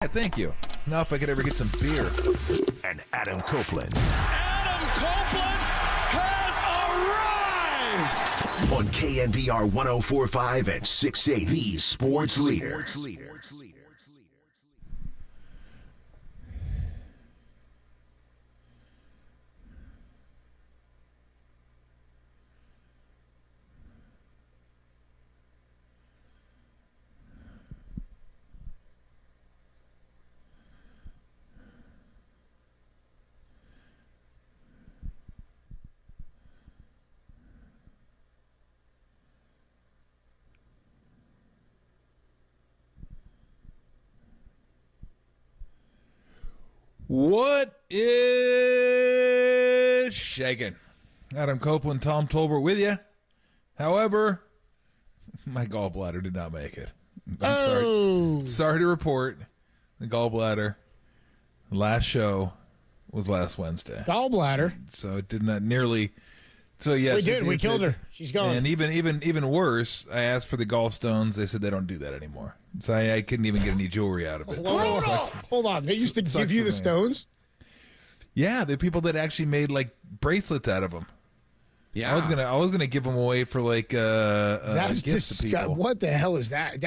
Thank you. Now if I could ever get some beer. And Adam Copeland. Adam Copeland has arrived! On KNBR 104.5 and 680, the sports leader. What is shaking? Adam Copeland, Tom Tolbert with you. However, my gallbladder did not make it. I'm sorry to report the gallbladder last show was last Wednesday. Gallbladder? So it did not nearly... So yes, we did. We killed her. She's gone. And even worse, I asked for the gallstones. They said they don't do that anymore. So I couldn't even get any jewelry out of it. Hold on. They used to give you the stones? Yeah, the people that actually made like bracelets out of them. Yeah, I was gonna give them away for like that's gifts to people. What the hell is that?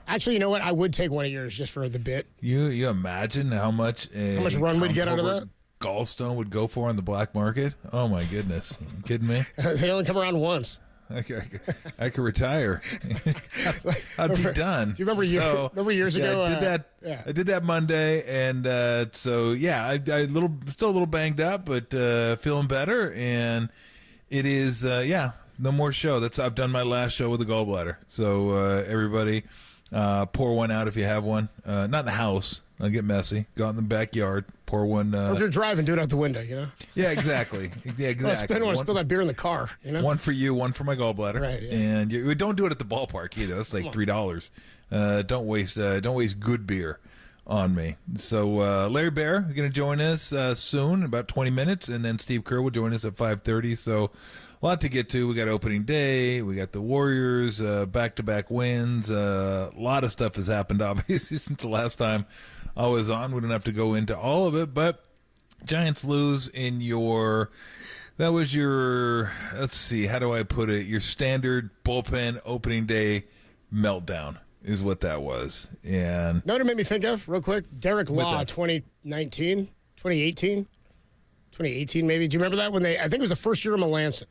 Actually, you know what? I would take one of yours just for the bit. You imagine how much run we'd get out of that? Gallstone would go for on the black market? Oh my goodness! You kidding me? They only come around once. I could retire. I'd be done. Do you remember years ago? I did that Monday, and so yeah, I still a little banged up, but feeling better. And it is no more show. I've done my last show with the gallbladder. So everybody, pour one out if you have one. Not in the house. I'll get messy. Go out in the backyard. Pour one. If you're driving, do it out the window, you know? Yeah, exactly. Yeah, exactly. I don't want to spill that beer in the car, you know? One for you, one for my gallbladder. Right, yeah. And you don't do it at the ballpark either. That's like $3. Don't waste good beer on me. So Larry Baer is going to join us soon, about 20 minutes, and then Steve Kerr will join us at 5:30. So a lot to get to. We got opening day. We got the Warriors, back-to-back wins. A lot of stuff has happened, obviously, since the last time I was on. We don't have to go into all of it, but Giants lose in let's see, how do I put it? Your standard bullpen opening day meltdown is what that was. And know what it made me think of, real quick? Derek Law, 2018 maybe. Do you remember that? I think it was the first year of Melanson.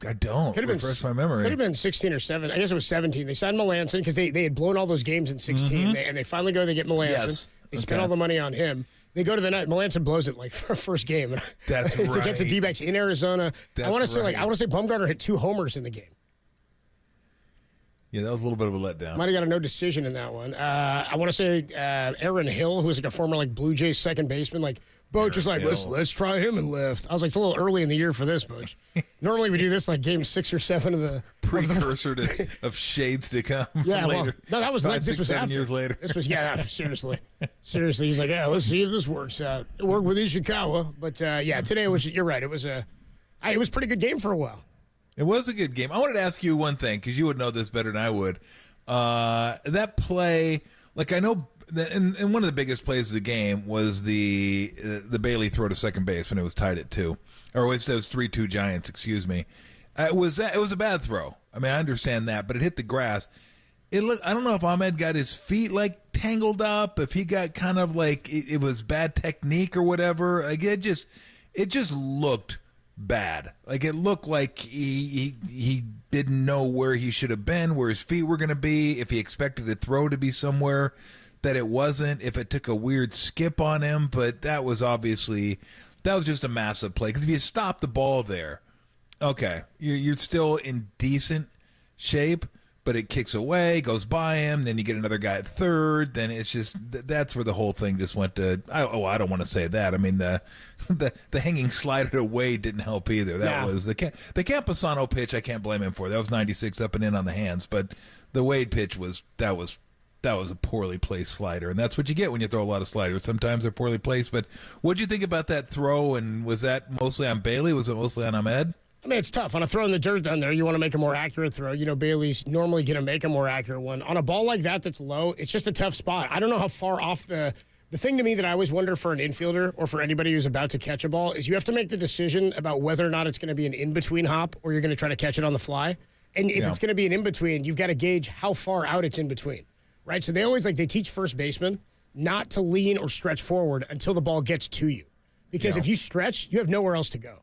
I don't. Could have been refresh my memory. Could have been 16 or 17. I guess it was 17. They signed Melanson because they had blown all those games in 16. And they finally go, they get Melanson. Yes. They spend all the money on him. They go to the night. Melanson blows it like for first game. That's right. Against the D-backs in Arizona. I want to say Bumgarner hit 2 homers in the game. Yeah, that was a little bit of a letdown. Might have got a no decision in that one. I want to say Aaron Hill, who was like a former Blue Jays second baseman, Boach was like, let's try him and lift. I was like, it's a little early in the year for this, Boach. Normally we do this game 6 or 7 of the precursor of shades to come. Yeah, later. Well, no, that was this was 7 after. This was years later. This was seriously. He's like, let's see if this works out. It worked with Ishikawa, but today you're right. It was a pretty good game for a while. It was a good game. I wanted to ask you one thing because you would know this better than I would. That play, I know. And one of the biggest plays of the game was the Bailey throw to second base when it was tied at 2, or it was 3-2 Giants. Excuse me. It was a bad throw. I mean, I understand that, but it hit the grass. I don't know if Ahmed got his feet tangled up, if he got kind of it was bad technique or whatever. It just looked bad. It looked like he didn't know where he should have been, where his feet were going to be, if he expected a throw to be somewhere that it wasn't, if it took a weird skip on him. But that was just a massive play. Because if you stop the ball there, okay, you're still in decent shape, but it kicks away, goes by him, then you get another guy at third, then it's just, that's where the whole thing just went to, I don't want to say that. I mean, the hanging slider away didn't help either. That was the Camposano pitch, I can't blame him for. That was 96 up and in on the hands, but the Wade pitch that was a poorly placed slider, and that's what you get when you throw a lot of sliders. Sometimes they're poorly placed, but what'd you think about that throw, and was that mostly on Bailey? Was it mostly on Ahmed? I mean, it's tough. On a throw in the dirt down there, you want to make a more accurate throw. You know, Bailey's normally going to make a more accurate one. On a ball like that that's low, it's just a tough spot. I don't know how far off the thing to me that I always wonder for an infielder or for anybody who's about to catch a ball is you have to make the decision about whether or not it's going to be an in-between hop or you're going to try to catch it on the fly. And if it's going to be an in-between, you've got to gauge how far out it's in between, right? So they teach first basemen not to lean or stretch forward until the ball gets to you. Because if you stretch, you have nowhere else to go,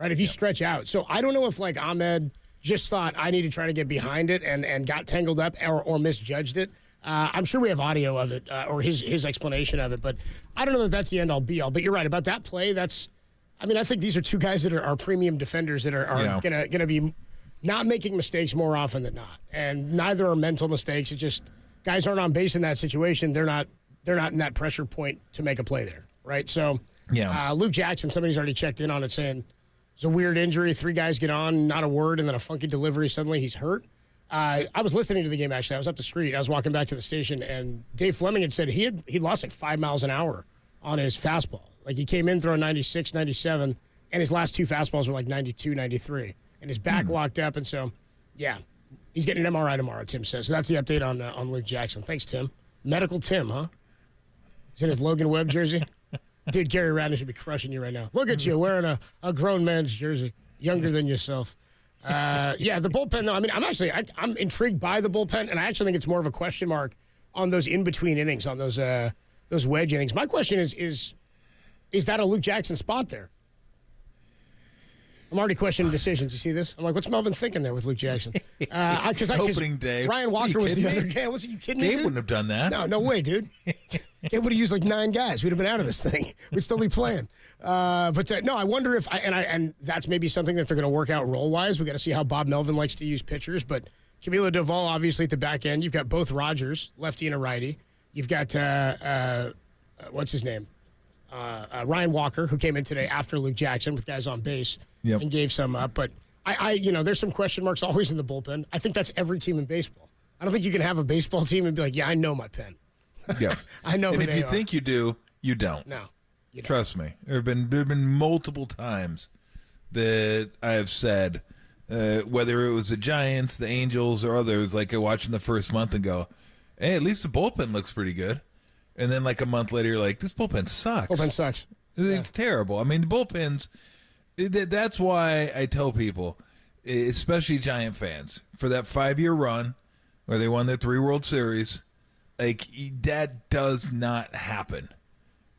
right? If you stretch out. So I don't know if, like, Ahmed just thought I need to try to get behind it and got tangled up or misjudged it. I'm sure we have audio of it or his explanation of it, but I don't know that that's the end-all, be-all. But you're right about that play. I think these are two guys that are premium defenders that are gonna be not making mistakes more often than not, and neither are mental mistakes. It's just guys aren't on base in that situation. They're not in that pressure point to make a play there, right? So Luke Jackson, somebody's already checked in on it saying it's a weird injury. 3 guys get on, not a word, and then a funky delivery. Suddenly he's hurt. I was listening to the game, actually. I was up the street. I was walking back to the station, and Dave Fleming had said he lost like 5 miles an hour on his fastball. Like, he came in throwing 96, 97, and his last 2 fastballs were like 92, 93. And his back locked up, and so, he's getting an MRI tomorrow, Tim says. So that's the update on Luke Jackson. Thanks, Tim. Medical Tim, huh? He's in his Logan Webb jersey. Dude, Gary Radner should be crushing you right now. Look at you wearing a grown man's jersey, younger than yourself. The bullpen, though, I mean, I'm intrigued by the bullpen, and I actually think it's more of a question mark on those in-between innings, on those wedge innings. My question is that a Luke Jackson spot there? I'm already questioning decisions. You see this? I'm like, what's Melvin thinking there with Luke Jackson? Opening day. Ryan Walker was the other guy. Was you kidding me? Gabe wouldn't have done that. No way, dude. Gabe would have used like 9 guys. We'd have been out of this thing. We'd still be playing. No, I wonder if and that's maybe something that they're going to work out role wise. We got to see how Bob Melvin likes to use pitchers. But Camilo Doval, obviously at the back end. You've got both Rogers, lefty and a righty. You've got what's his name? Ryan Walker, who came in today after Luke Jackson with guys on base and gave some up. But there's some question marks always in the bullpen. I think that's every team in baseball. I don't think you can have a baseball team and be like, I know my pen. Yeah, I know. And if you think you do, you don't. No, you don't. Trust me. There have been multiple times that I have said, whether it was the Giants, the Angels, or others, like watching the first month and go, hey, at least the bullpen looks pretty good. And then like a month later, you're like, this bullpen sucks. Bullpen sucks. It's terrible. I mean, the bullpens, that's why I tell people, especially Giant fans, for that 5-year run where they won their 3 World Series, like, that does not happen.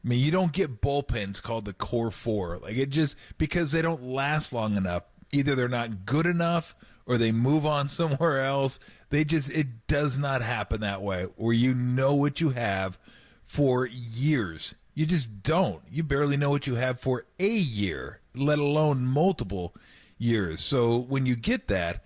I mean, you don't get bullpens called the core 4. Like, it just, because they don't last long enough. Either they're not good enough or they move on somewhere else. It does not happen that way, where you know what you have for years. You just don't. You barely know what you have for a year, let alone multiple years. So when you get that,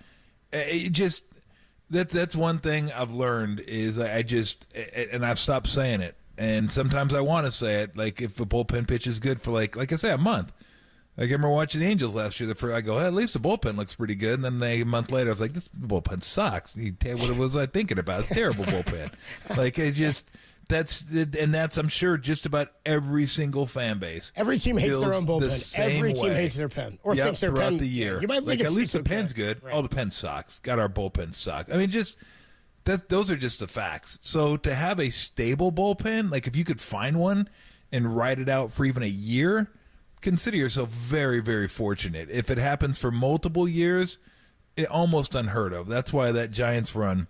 that's one thing I've learned is and I've stopped saying it. And sometimes I want to say it, like if a bullpen pitch is good for like I say, a month. I remember watching the Angels last year. I go, hey, at least the bullpen looks pretty good. And then a month later, I was like, this bullpen sucks. What was I thinking about? It's a terrible bullpen. Like, that's I'm sure just about every single fan base. Every team hates their own bullpen. Every team hates their pen or thinks their throughout pen. the year. You might think at least the okay. pen's good. Right. Oh, the pen sucks. God, our bullpen sucks. I mean, those are just the facts. So to have a stable bullpen, like if you could find one and ride it out for even a year, consider yourself very, very fortunate. If it happens for multiple years, it almost unheard of. That's why that Giants run,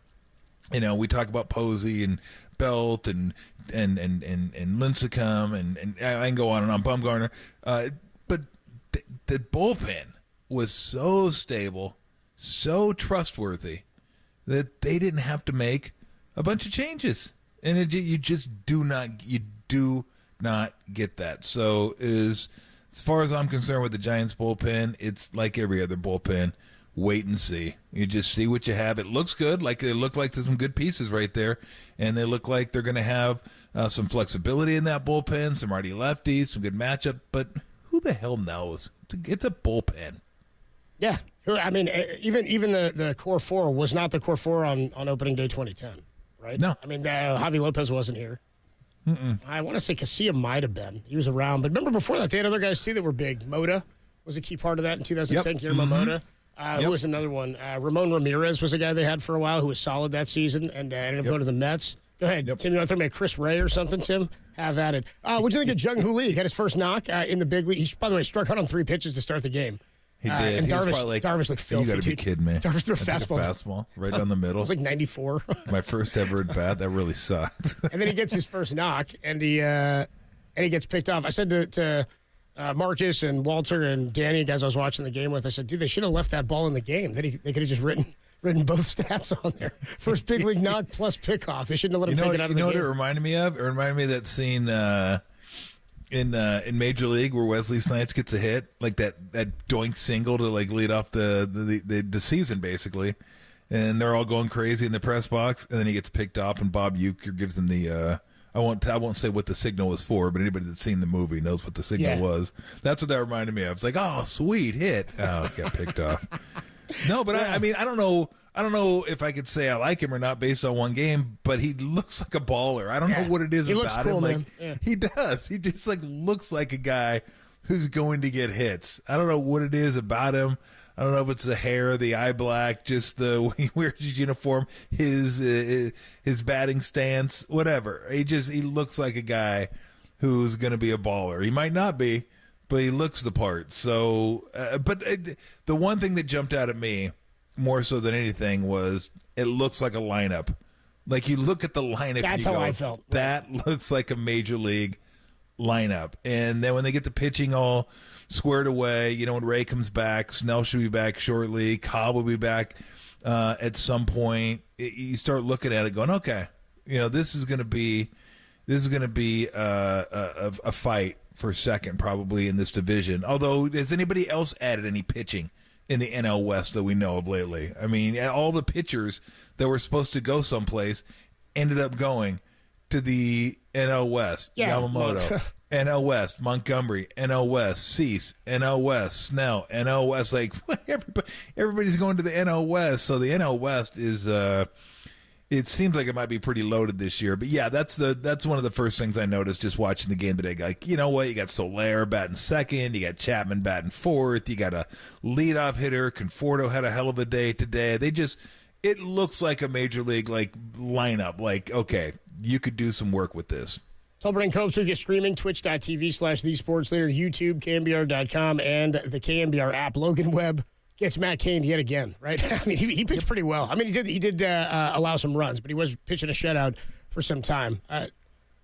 we talk about Posey and Belt and Lincecum and I can go on and on, Bumgarner. But the bullpen was so stable, so trustworthy that they didn't have to make a bunch of changes. And you just do not get that. So as far as I'm concerned with the Giants bullpen, it's like every other bullpen. Wait and see. You just see what you have. It looks good. Like they look like there's some good pieces right there, and they look like they're going to have some flexibility in that bullpen, some righty lefties, some good matchup. But who the hell knows? It's a bullpen. Yeah, I mean, even the core 4 was not the core 4 on opening day 2010, right? No, I mean, Javi Lopez wasn't here. I want to say Casilla might have been. He was around, but remember before that they had other guys too that were big. Moda was a key part of that in 2010. Yep. Guillermo Mota. Who was another one? Ramon Ramirez was a guy they had for a while who was solid that season and ended up going to the Mets. Go ahead, Tim. You want to throw me a Chris Ray or something, Tim? Have at it. What'd you think of Jung Hoo Lee? He got his first knock in the big league. He, by the way, struck out on 3 pitches to start the game. He did. And Darvish looked filthy. You got to be kidding me. Darvish threw a fastball right down the middle. It was like 94. My first ever at bat. That really sucked. And then he gets his first knock, and he gets picked off. I said to Marcus and Walter and Danny, guys I was watching the game with, I said, dude, they should have left that ball in the game. They could have just written both stats on there. First big league knock plus pickoff. They shouldn't have let him take it out of the game. You know what it reminded me of? It reminded me of that scene in Major League where Wesley Snipes gets a hit, like that doink single to like lead off the season basically, and they're all going crazy in the press box, and then he gets picked off, and Bob Uecker gives them the I won't say what the signal was for, but anybody that's seen the movie knows what the signal was. That's what that reminded me of. It's like, oh, sweet hit. Oh, got picked off. No, but I mean, I don't know if I could say I like him or not based on one game, but he looks like a baller. I don't know what it is about looks cool, him. man. Like he does. He just like looks like a guy who's going to get hits. I don't know what it is about him. I don't know if it's the hair, the eye black, just the way he wears his uniform, his batting stance, whatever. He looks like a guy who's going to be a baller. He might not be, but he looks the part. So, the one thing that jumped out at me more so than anything was it looks like a lineup. Like you look at the lineup, that's how I felt. That looks like a major league lineup. And then when they get the pitching all squared away, when Ray comes back, Snell should be back shortly, Cobb will be back at some point. You start looking at it going, okay, this is going to be a fight for second probably in this division. Although, has anybody else added any pitching in the NL West that we know of lately? I mean, all the pitchers that were supposed to go someplace ended up going to the NL West. Yamamoto, NL West, Montgomery, NL West, Cease, NL West, Snell, NL West. Like, everybody's going to the NL West. So the NL West is it seems like it might be pretty loaded this year. But yeah, that's one of the first things I noticed just watching the game today. Like, you know what? You got Soler batting second, you got Chapman batting fourth, you got a leadoff hitter. Conforto had a hell of a day today. It looks like a major league like lineup. Like, okay, you could do some work with this. Tolbert and Copes with you streaming, twitch.tv/thesportsleader, YouTube, KNBR.com, and the KNBR app. Logan Webb gets Matt Cain yet again, right? I mean, he pitched pretty well. I mean, he did allow some runs, but he was pitching a shutout for some time.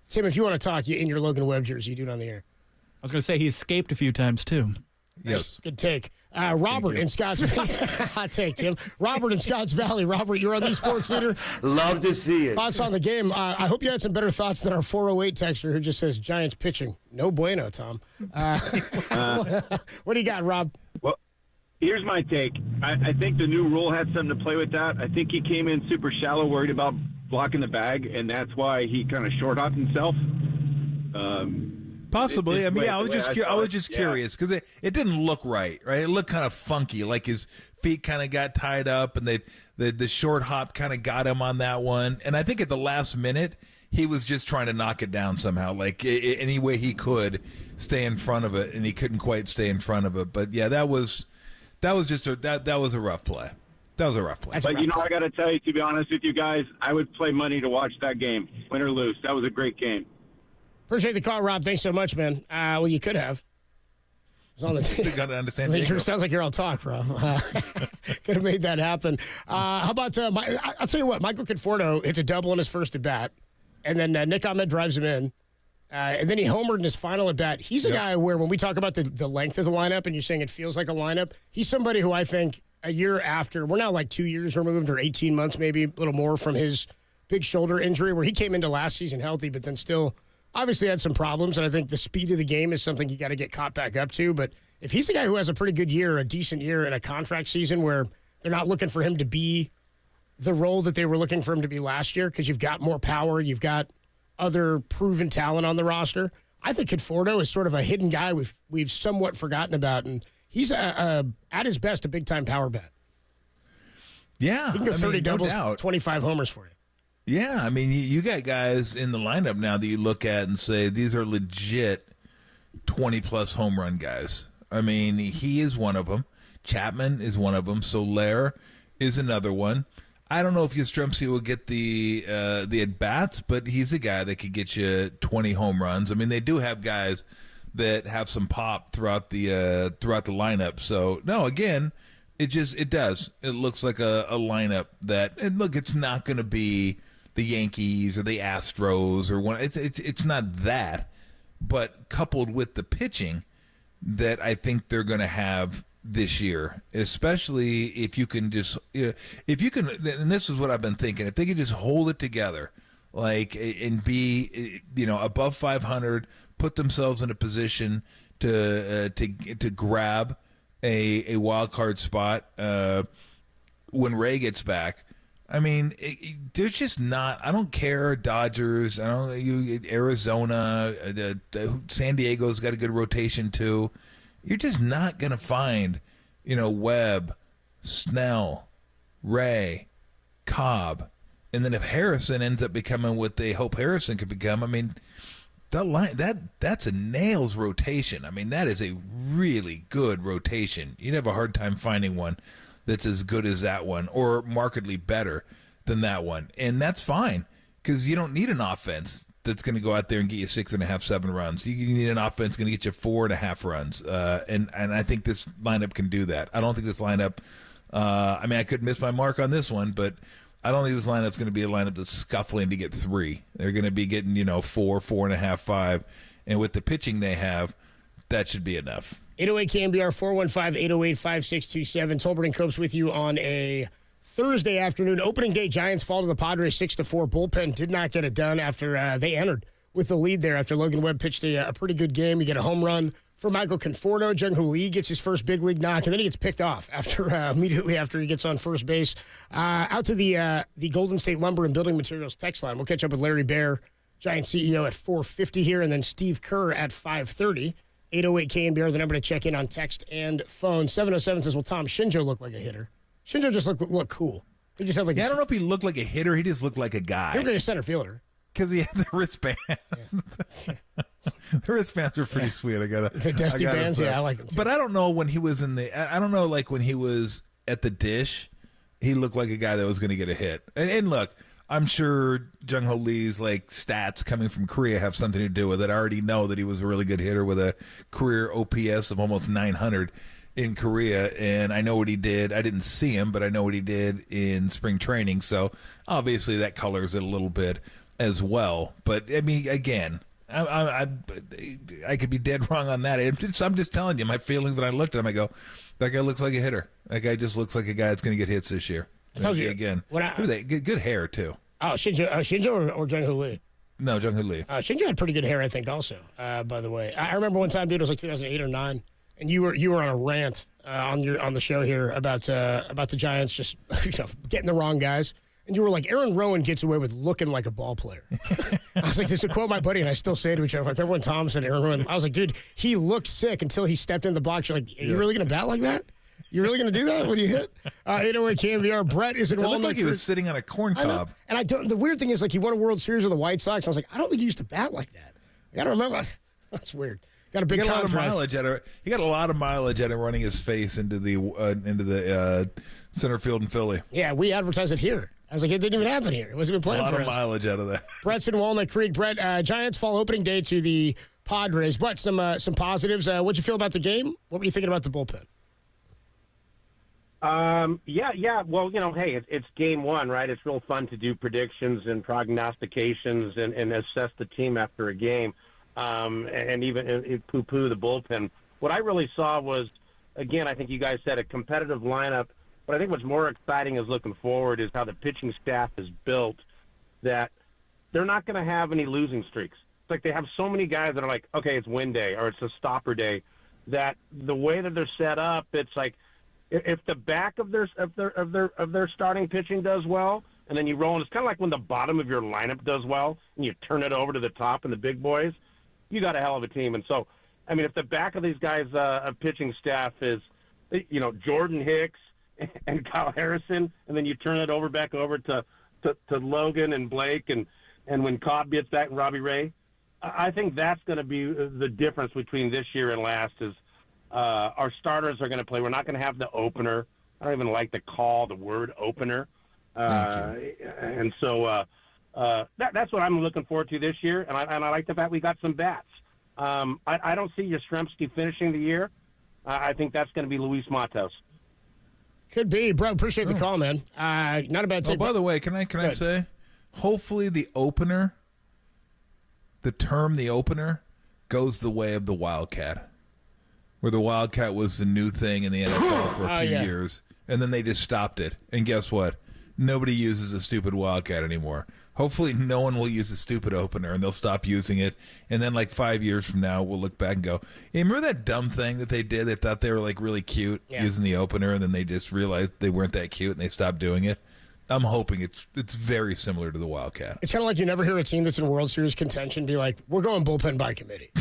Tim, if you want to talk, you in your Logan Webb jersey, you do it on the air. I was going to say he escaped a few times, too. Yes. Nice. Good take. Robert in Scotts Valley. Hot take, Tim. Robert in Scotts Valley. Robert, you're on the Sports Leader. Love to see it. Thoughts on the game? I hope you had some better thoughts than our 408 texter who just says Giants pitching. No bueno, Tom. What do you got, Rob? Well, here's my take. I think the new rule had something to play with that. I think he came in super shallow, worried about blocking the bag, and that's why he kind of short-hopped himself. Possibly. I was just curious because it didn't look right? It looked kind of funky, like his feet kind of got tied up, and the short hop kind of got him on that one. And I think at the last minute, he was just trying to knock it down somehow, like any way he could stay in front of it, and he couldn't quite stay in front of it. But yeah, that was just that was a rough play. That was a rough play. But I got to tell you, to be honest with you guys, I would play money to watch that game, win or lose. That was a great game. Appreciate the call, Rob. Thanks so much, man. Well, you could have. It was on the got to understand. It sounds like you're all talk, Rob. Could have made that happen. How about I'll tell you what. Michael Conforto hits a double in his first at bat, and then Nick Ahmed drives him in, and then he homered in his final at bat. He's a guy where when we talk about the length of the lineup, and you're saying it feels like a lineup, he's somebody who I think a year after, we're now like 2 years removed or 18 months, maybe a little more from his big shoulder injury, where he came into last season healthy, but then still obviously had some problems, and I think the speed of the game is something you got to get caught back up to. But if he's a guy who has a pretty good year, a decent year in a contract season where they're not looking for him to be the role that they were looking for him to be last year because you've got more power, you've got other proven talent on the roster, I think Conforto is sort of a hidden guy we've somewhat forgotten about, and he's at his best a big-time power bat. Yeah. He can go 30 doubles, 25 homers for you. Yeah, I mean, you got guys in the lineup now that you look at and say these are legit 20-plus home run guys. I mean, he is one of them. Chapman is one of them. Soler is another one. I don't know if Yastrzemski will get the at-bats, but he's a guy that could get you 20 home runs. I mean, they do have guys that have some pop throughout the lineup. So, no, again, it does. It looks like a lineup that, and look, it's not going to be the Yankees or the Astros or one. It's not that, but coupled with the pitching that I think they're going to have this year, especially if you can and this is what I've been thinking, if they can just hold it together, like, and be, above 500, put themselves in a position to grab a wild card spot when Ray gets back. I mean, there's just not. I don't care. Dodgers. I don't. Arizona. San Diego's got a good rotation too. You're just not gonna find, Webb, Snell, Ray, Cobb, and then if Harrison ends up becoming what they hope Harrison could become, I mean, that's a nails rotation. I mean, that is a really good rotation. You'd have a hard time finding one that's as good as that one or markedly better than that one. And that's fine because you don't need an offense that's going to go out there and get you 6.5, 7 runs. You need an offense going to get you 4.5 runs. And I think this lineup can do that. I don't think this lineup I could miss my mark on this one, but I don't think this lineup's going to be a lineup that's scuffling to get 3. They're going to be getting, 4, 4.5, 5. And with the pitching they have, that should be enough. 808 KNBR 415-808-5627. Tolbert and Copes with you on a Thursday afternoon. Opening day, Giants fall to the Padres 6-4. Bullpen did not get it done after they entered with the lead there after Logan Webb pitched a pretty good game. You get a home run for Michael Conforto. Jung-Hoo Lee gets his first big league knock, and then he gets picked off immediately after he gets on first base. Out to the Golden State Lumber and Building Materials text line. We'll catch up with Larry Baer, Giants CEO, at 4:50 here, and then Steve Kerr at 5:30. 808 KNBR, the number to check in on text and phone. 707 says, well, Tom, Shinjo looked like a hitter. Shinjo just looked cool. He just had I don't know if he looked like a hitter. He just looked like a guy. He looked like a center fielder. Because he had the wristband. Yeah. The wristbands were pretty sweet. The dusty bands, I like them too. But I don't know when he was I don't know, like when he was at the dish, he looked like a guy that was going to get a hit. And look, I'm sure Jung-Hoo Lee's stats coming from Korea have something to do with it. I already know that he was a really good hitter with a career OPS of almost 900 in Korea, and I know what he did. I didn't see him, but I know what he did in spring training. So obviously that colors it a little bit as well. But I mean, again, I could be dead wrong on that. I'm just telling you my feelings when I looked at him. I go, that guy looks like a hitter. That guy just looks like a guy that's going to get hits this year. I told you again. Good hair too. Oh, Shinjo or Jung-Hoo Lee? No, Jung-Hoo Lee. Shinjo had pretty good hair, I think. Also, by the way, I remember one time, dude, it was like 2008 or 9, and you were on a rant on the show here about the Giants just getting the wrong guys. And you were like, Aaron Rowan gets away with looking like a ball player. I was like, this is a quote my buddy, and I still say it to each other. Like, remember when Tom said Aaron Rowan? I was like, dude, he looked sick until he stepped in the box. You're like, are you really going to bat like that? You really going to do that when you hit? 808 KNBR. Brett is in Walnut. It looked like he was sitting on a corn cob. And the weird thing is, he won a World Series with the White Sox. I was like, I don't think he used to bat like that. I got to remember. That's weird. Got a big contract. He got a lot of mileage out of running his face into the center field in Philly. Yeah, we advertise it here. I was like, it didn't even happen here. It wasn't even planned for us. A lot of mileage out of that. Brett's in Walnut Creek. Brett, Giants fall opening day to the Padres, but some positives. What'd you feel about the game? What were you thinking about the bullpen? Yeah. Well, hey, it's game one, right? It's real fun to do predictions and prognostications and assess the team after a game, and even poo-poo the bullpen. What I really saw was, again, I think you guys said a competitive lineup, but I think what's more exciting is looking forward is how the pitching staff is built, that they're not going to have any losing streaks. It's like they have so many guys that are like, okay, it's win day or it's a stopper day, that the way that they're set up, it's like, if the back of their starting pitching does well, and then you roll, and it's kind of like when the bottom of your lineup does well, and you turn it over to the top and the big boys, you got a hell of a team. And so, I mean, if the back of these guys' pitching staff is, Jordan Hicks and Kyle Harrison, and then you turn it back over to Logan and Blake, and when Cobb gets that and Robbie Ray, I think that's going to be the difference between this year and last. Is Our starters are going to play. We're not going to have the opener. I don't even like to call the word opener. And so that's what I'm looking forward to this year. And I like the fact we got some bats. I don't see Yastrzemski finishing the year. I think that's going to be Luis Matos. Could be, bro. Appreciate the call, man. Not a bad take. Oh, by the way, can I say, hopefully the opener, the term the opener, goes the way of the Wildcat, where the Wildcat was the new thing in the NFL for a few years, and then they just stopped it. And guess what? Nobody uses a stupid Wildcat anymore. Hopefully no one will use a stupid opener, and they'll stop using it. And then like 5 years from now, we'll look back and go, hey, remember that dumb thing that they did? They thought they were like really cute using the opener, and then they just realized they weren't that cute, and they stopped doing it. I'm hoping it's very similar to the Wildcat. It's kind of like you never hear a team that's in World Series contention be like, we're going bullpen by committee.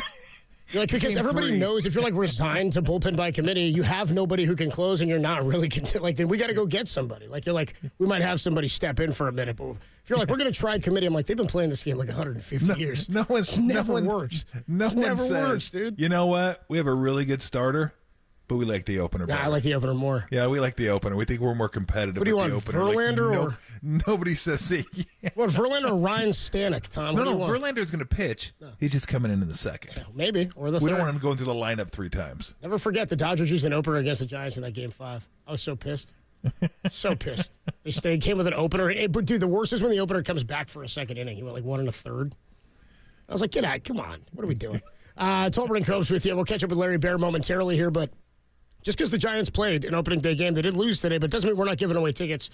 You're like, because everybody knows if you're like resigned to bullpen by committee, you have nobody who can close, and you're not really like, then we got to go get somebody. Like, you're like, we might have somebody step in for a minute, but if you're like, we're going to try committee, I'm like, they've been playing this game like 150 years. No one never works. No it one never says, works, dude. You know what? We have a really good starter, but we like the opener better. I like the opener more. Yeah, we like the opener. We think we're more competitive. What do you with want, the opener. Verlander or? Nobody says that. Yeah. What, Verlander or Ryan Stanek, Tom? No, Verlander's going to pitch. No. He's just coming in the second. So maybe, or the We third. don't want him going through the lineup 3 times. Never forget the Dodgers used an opener against the Giants in that Game 5. I was so pissed. So pissed. They came with an opener. But, dude, the worst is when the opener comes back for a second inning. He went like 1 1/3. I was like, get out. Come on. What are we doing? Tolbert and Copes with you. We'll catch up with Larry Baer momentarily here, but just because the Giants played an opening day game, they did lose today, but doesn't mean we're not giving away tickets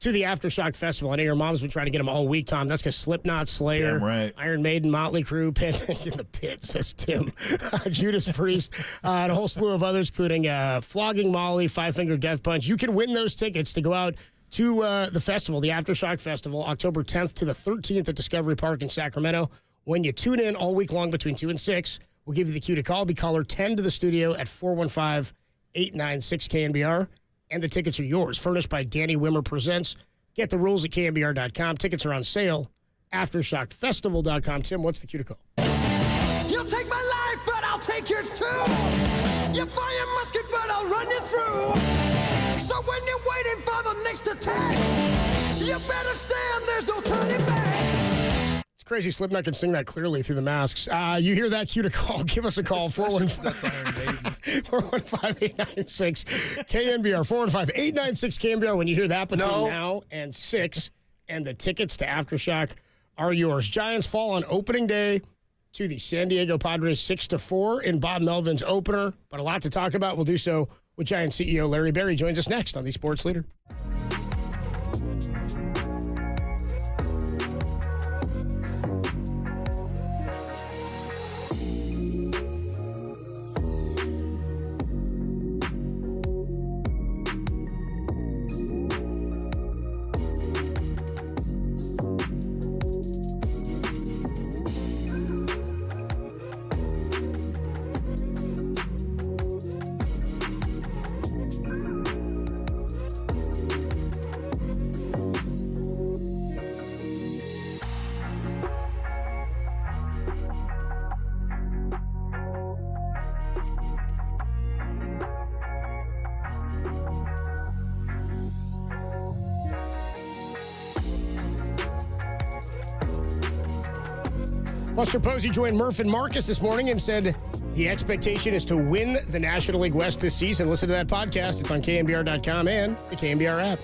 to the Aftershock Festival. I know your mom's been trying to get them all week, Tom. That's because Slipknot, Slayer, right. Iron Maiden, Motley Crue, Panic in the Pit, says Tim, Judas Priest, and a whole slew of others, including Flogging Molly, Five Finger Death Punch. You can win those tickets to go out to the festival, the Aftershock Festival, October 10th to the 13th at Discovery Park in Sacramento. When you tune in all week long between 2 and 6, we'll give you the cue to call. Be caller 10 to the studio at 415-896-KNBR. And the tickets are yours. Furnished by Danny Wimmer Presents. Get the rules at KNBR.com. Tickets are on sale. AftershockFestival.com. Tim, what's the cue to call? You'll take my life, but I'll take yours too. You fire musket, but I'll run you through. So when you're waiting for the next attack, you better stand, there's no turning back. It's crazy Slipknot can sing that clearly through the masks. You hear that cue to call, give us a call. 415-896-KNBR. 415-896-KNBR. When you hear that between now and 6, and the tickets to Aftershock are yours. Giants fall on opening day to the San Diego Padres 6-4 in Bob Melvin's opener. But a lot to talk about. We'll do so with Giants CEO Larry Baer. Joins us next on the Sports Leader. Buster Posey joined Murph and Marcus this morning and said the expectation is to win the National League West this season. Listen to that podcast. It's on KNBR.com and the KNBR app.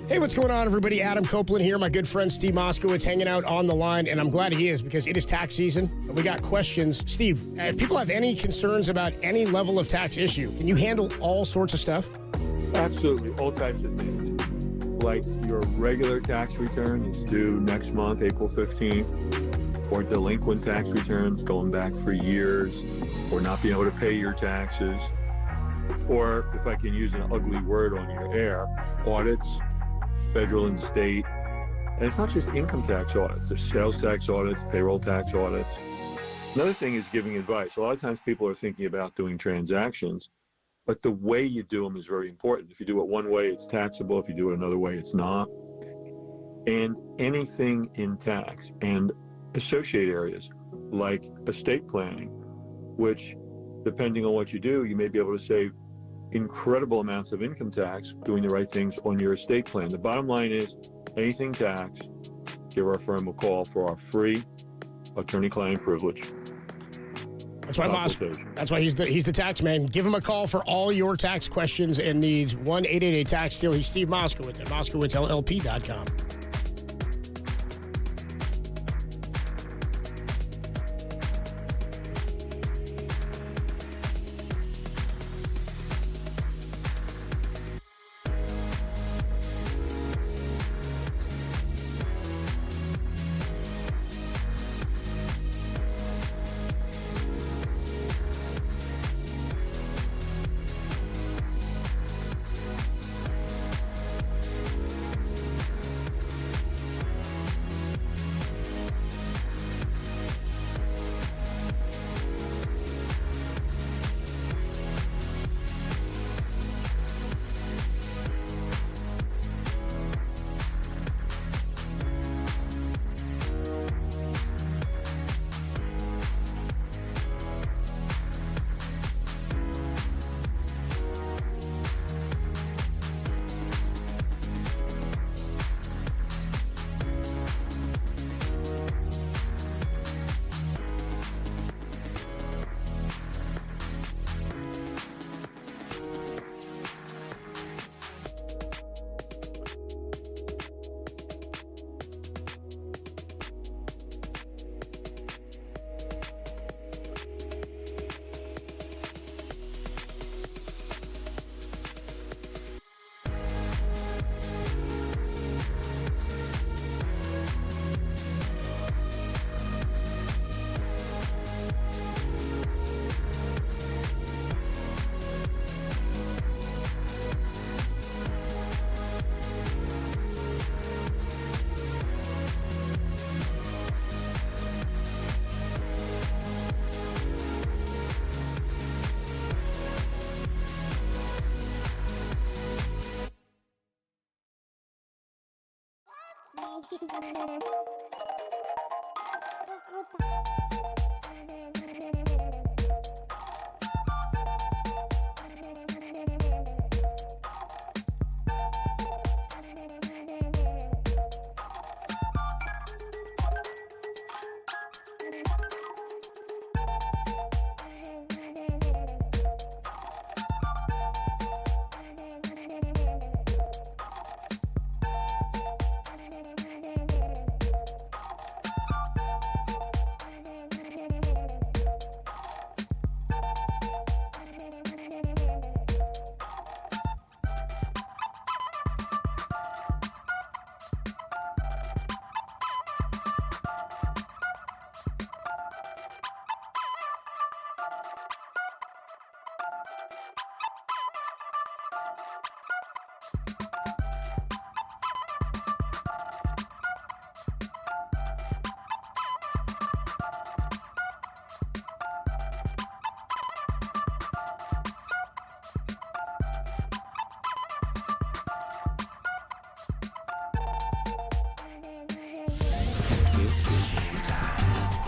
Hey, what's going on, everybody? Adam Copeland here. My good friend Steve Moskowitz hanging out on the line, and I'm glad he is because it is tax season. And we got questions. Steve, if people have any concerns about any level of tax issue, can you handle all sorts of stuff? Absolutely, all types of things. Like your regular tax return is due next month, April 15th, or delinquent tax returns going back for years, or not being able to pay your taxes, or if I can use an ugly word on your air, audits, federal and state. And it's not just income tax audits, there's sales tax audits, payroll tax audits. Another thing is giving advice. A lot of times people are thinking about doing transactions, but the way you do them is very important. If you do it one way, it's taxable. If you do it another way, it's not. And anything in tax and associate areas like estate planning, which, depending on what you do, you may be able to save incredible amounts of income tax doing the right things on your estate plan. The bottom line is, anything tax, give our firm a call for our free attorney-client privilege. That's why he's the tax man. Give him a call for all your tax questions and needs. 1-888-TAX-STEAL. He's Steve Moskowitz at MoskowitzLLP.com.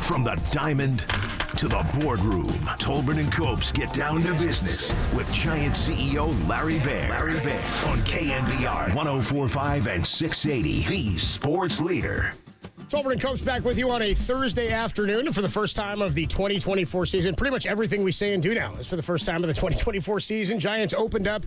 From the diamond to the boardroom, Tolbert and Copes get down to business with Giant CEO Larry Baer. Larry Baer on KNBR 104.5 and 680, the sports leader. Tolbert and Copes back with you on a Thursday afternoon. And for the first time of the 2024 season, pretty much everything we say and do now is for the first time of the 2024 season. Giants opened up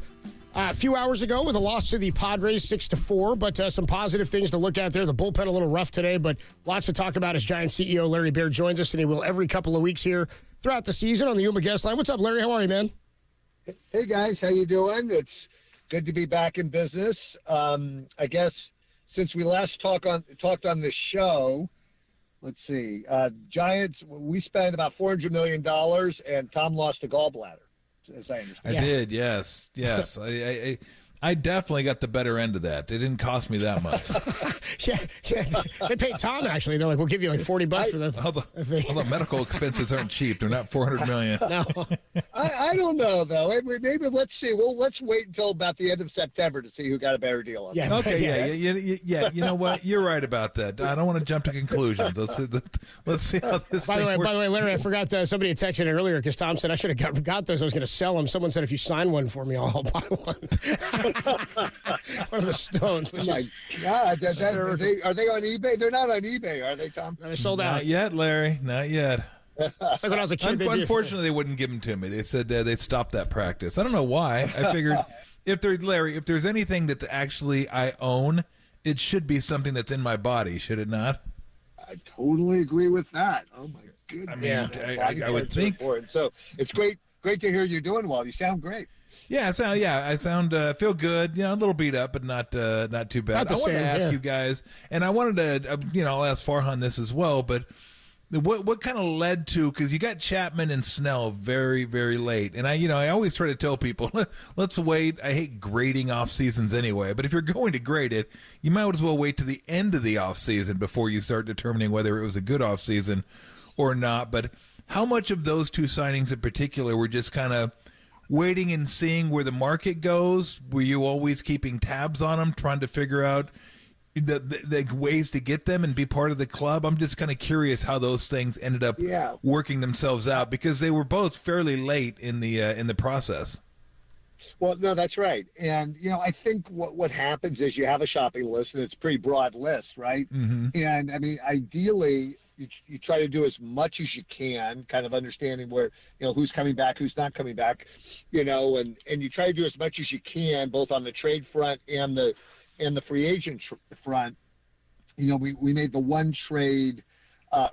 a few hours ago with a loss to the Padres 6-4, but some positive things to look at there. The bullpen a little rough today, but lots to talk about as Giants CEO Larry Baer joins us, and he will every couple of weeks here throughout the season on the Yuma Guest Line. What's up, Larry? How are you, man? Hey, guys. How you doing? It's good to be back in business. I guess since we last talked on the show, let's see, Giants, we spent about $400 million, and Tom lost a gallbladder, as I understand. I did, yes. I definitely got the better end of that. It didn't cost me that much. yeah. They paid Tom, actually. They're like, we'll give you like $40 for that. All the medical expenses aren't cheap. They're not $400 million. No. I don't know, though. Maybe let's see. Well, let's wait until about the end of September to see who got a better deal on it. Okay, yeah. You know what? You're right about that. I don't want to jump to conclusions. Let's see how this By the thing way, works. Larry, I forgot somebody had texted in earlier because Tom said I should have got those. I was going to sell them. Someone said if you sign one for me, I'll buy one. One of the Stones. Oh my God! Are they on eBay? They're not on eBay, are they, Tom? No, they're sold out. Not yet, Larry. Not yet. It's like when I was a kid. Unfortunately, they wouldn't give them to me. They said they'd stop that practice. I don't know why. I figured if there's anything that actually I own, it should be something that's in my body, should it not? I totally agree with that. Oh my goodness! I mean, I would think so. It's great to hear you're doing well. You sound great. Yeah, I sound feel good. A little beat up, but not too bad. I wanted to ask you guys, and I wanted to, I'll ask Farhan this as well, but. What kind of led to, because you got Chapman and Snell very, very late, and I always try to tell people, let's wait. I hate grading off seasons anyway, but if you're going to grade it, you might as well wait to the end of the off season before you start determining whether it was a good off season or not. But how much of those two signings in particular were just kind of waiting and seeing where the market goes? Were you always keeping tabs on them, trying to figure out the ways to get them and be part of the club? I'm just kind of curious how those things ended up working themselves out, because they were both fairly late in the process. Well, no, that's right. And, I think what happens is you have a shopping list, and it's a pretty broad list, right? Mm-hmm. And, I mean, ideally, you try to do as much as you can, kind of understanding where, who's coming back, who's not coming back, and you try to do as much as you can, both on the trade front and the free agent front. We made the one trade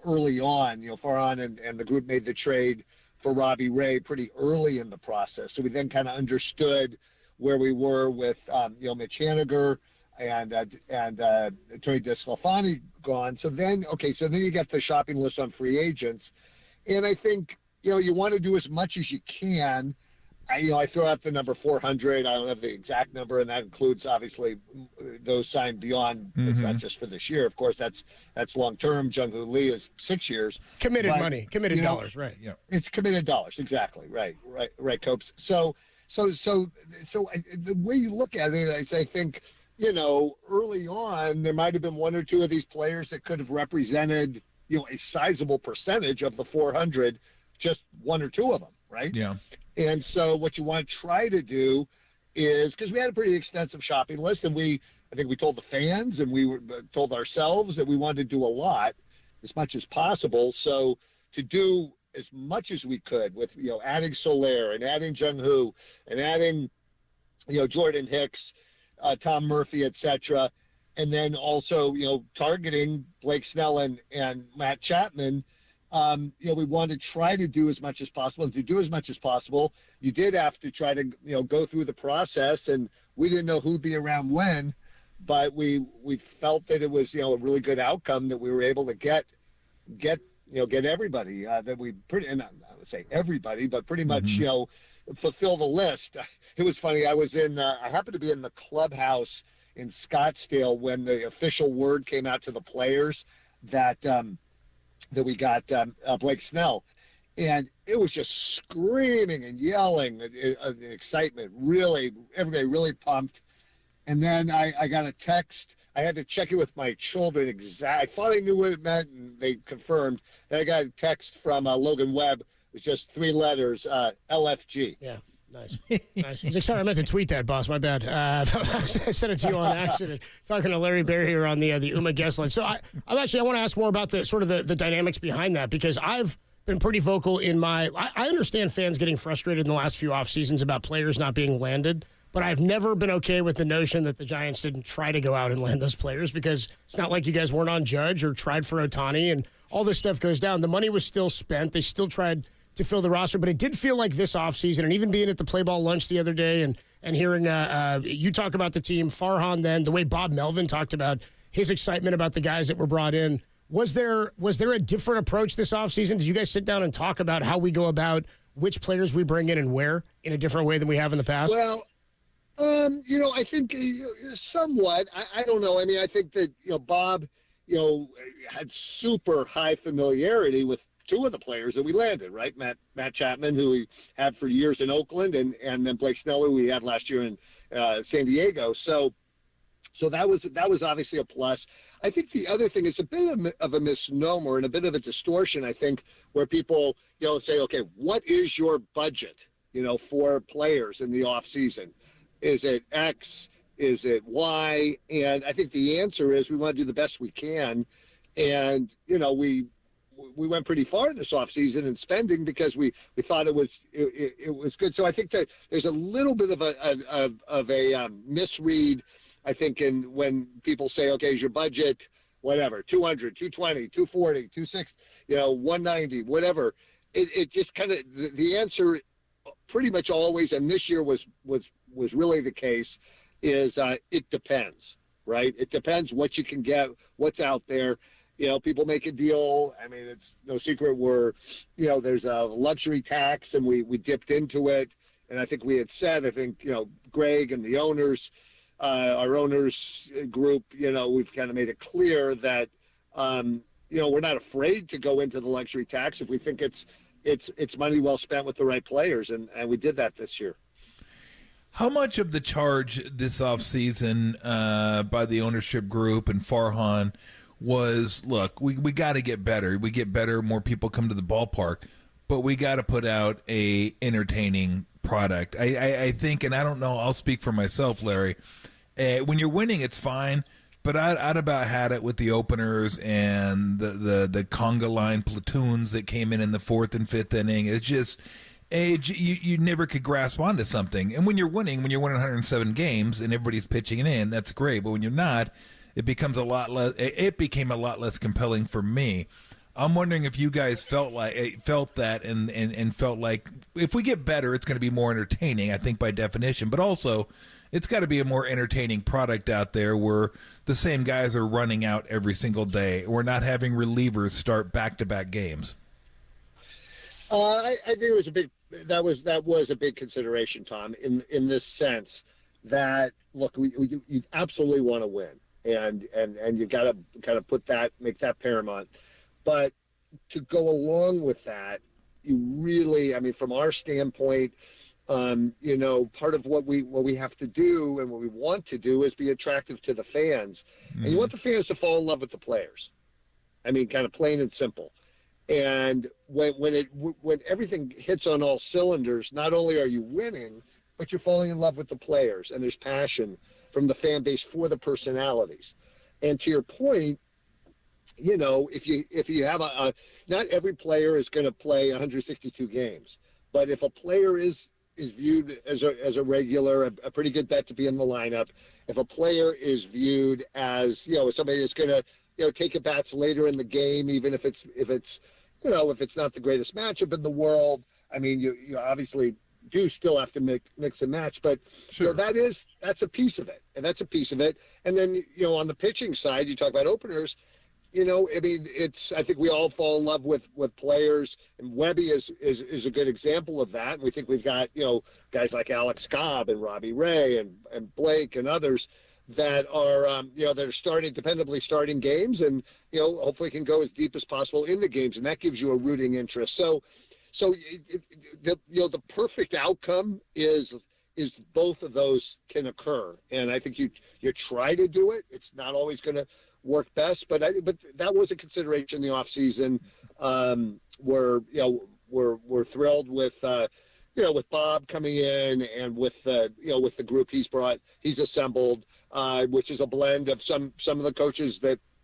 early on. Farhan and the group made the trade for Robbie Ray pretty early in the process. So we then kind of understood where we were with Mitch Haniger and Tony DeSclafani gone. So then you got the shopping list on free agents, and I think you want to do as much as you can. I throw out the number 400. I don't have the exact number, and that includes obviously those signed beyond. Mm-hmm. It's not just for this year, of course. That's long term. Jung-Hoo Lee is 6 years. Committed money, committed dollars, right? Yeah, it's committed dollars, exactly. Right, Copes. So the way you look at it, I think early on there might have been one or two of these players that could have represented a sizable percentage of the 400, just one or two of them, right? Yeah. And so what you want to try to do is, because we had a pretty extensive shopping list, and I think we told the fans and we told ourselves that we wanted to do a lot, as much as possible. So to do as much as we could with, adding Soler and adding Jung-Hoo and adding, Jordan Hicks, Tom Murphy, et and then also, targeting Blake Snell and Matt Chapman. We wanted to try to do as much as possible. And to do as much as possible, you did have to try to, go through the process. And we didn't know who'd be around when, but we felt that it was, a really good outcome that we were able to get everybody that we and I would say everybody, but pretty much, fulfill the list. It was funny. I happened to be in the clubhouse in Scottsdale when the official word came out to the players that we got Blake Snell, and it was just screaming and yelling, the excitement, really, everybody really pumped. And then I got a text. I had to check it with my children. I thought I knew what it meant, and they confirmed. Then I got a text from Logan Webb. It was just 3 letters, LFG. Yeah. Nice. He's like, sorry, I meant to tweet that, boss. My bad. I sent it to you on accident. Talking to Larry Baer here on the UMA guest line. So I want to ask more about the sort of the dynamics behind that, because I've been pretty vocal in I understand fans getting frustrated in the last few off seasons about players not being landed, but I've never been okay with the notion that the Giants didn't try to go out and land those players, because it's not like you guys weren't on Judge or tried for Ohtani, and all this stuff goes down. The money was still spent. They still tried to fill the roster, but it did feel like this offseason, and even being at the Play Ball lunch the other day and hearing you talk about the team, Farhan, then the way Bob Melvin talked about his excitement about the guys that were brought in. Was there a different approach this offseason? Did you guys sit down and talk about how we go about which players we bring in and where in a different way than we have in the past? Well, I think somewhat. I don't know. I mean, I think that, Bob, had super high familiarity with two of the players that we landed, right? Matt Chapman, who we had for years in Oakland, and then Blake Snell, who we had last year in San Diego. So that was obviously a plus. I think the other thing is a bit of a misnomer and a bit of a distortion, I think, where people, say, okay, what is your budget, for players in the off season? Is it X? Is it Y? And I think the answer is we want to do the best we can. And, we went pretty far this offseason in spending because we thought it was good. So I think that there's a little bit of a misread, I think, when people say, okay, is your budget whatever, 200, 220, 240, 260, 190, whatever. It just kind of, the answer pretty much always, and this year was really the case, is it depends, right? It depends what you can get, what's out there. People make a deal. I mean, it's no secret there's a luxury tax, and we dipped into it. And I think we had said, Greg and the owners, our owners group, we've kind of made it clear that, we're not afraid to go into the luxury tax if we think it's money well spent with the right players. And we did that this year. How much of the charge this offseason by the ownership group and Farhan was, look, we got to get better. We get better, more people come to the ballpark, but we got to put out a entertaining product. I think, and I don't know, I'll speak for myself, Larry, when you're winning, it's fine, but I'd about had it with the openers and the conga line platoons that came in the fourth and fifth inning. It's just, you never could grasp onto something. And when you're winning 107 games and everybody's pitching it in, that's great. But when you're not, it becomes a lot less. It became a lot less compelling for me. I'm wondering if you guys felt that and felt like if we get better, it's going to be more entertaining. I think by definition, but also it's got to be a more entertaining product out there where the same guys are running out every single day. We're not having relievers start back-to-back games. I think it was that was a big consideration, Tom, in this sense that, look, you absolutely want to win. And you got to kind of make that paramount. But to go along with that, you really, I mean, from our standpoint, part of what we have to do and what we want to do is be attractive to the fans. And you want the fans to fall in love with the players. I mean, kind of plain and simple. And when everything hits on all cylinders, not only are you winning, but you're falling in love with the players, and there's passion from the fan base for the personalities. And to your point, if you have not every player is going to play 162 games, but if a player is viewed as a regular, a pretty good bet to be in the lineup, if a player is viewed as somebody that's going to take at bats later in the game, even if it's not the greatest matchup in the world, I mean, you obviously do still have to mix and match, but sure. That's a piece of it, and And then on the pitching side, you talk about openers. I mean, I think we all fall in love with players, and Webby is a good example of that. And we think we've got guys like Alex Cobb and Robbie Ray and Blake and others that are that are dependably starting games, and hopefully can go as deep as possible in the games, and that gives you a rooting interest. So the perfect outcome is both of those can occur, and I think you try to do it. It's not always going to work best, but that was a consideration in the off season. We're thrilled with with Bob coming in and with the group he's assembled, which is a blend of some of the coaches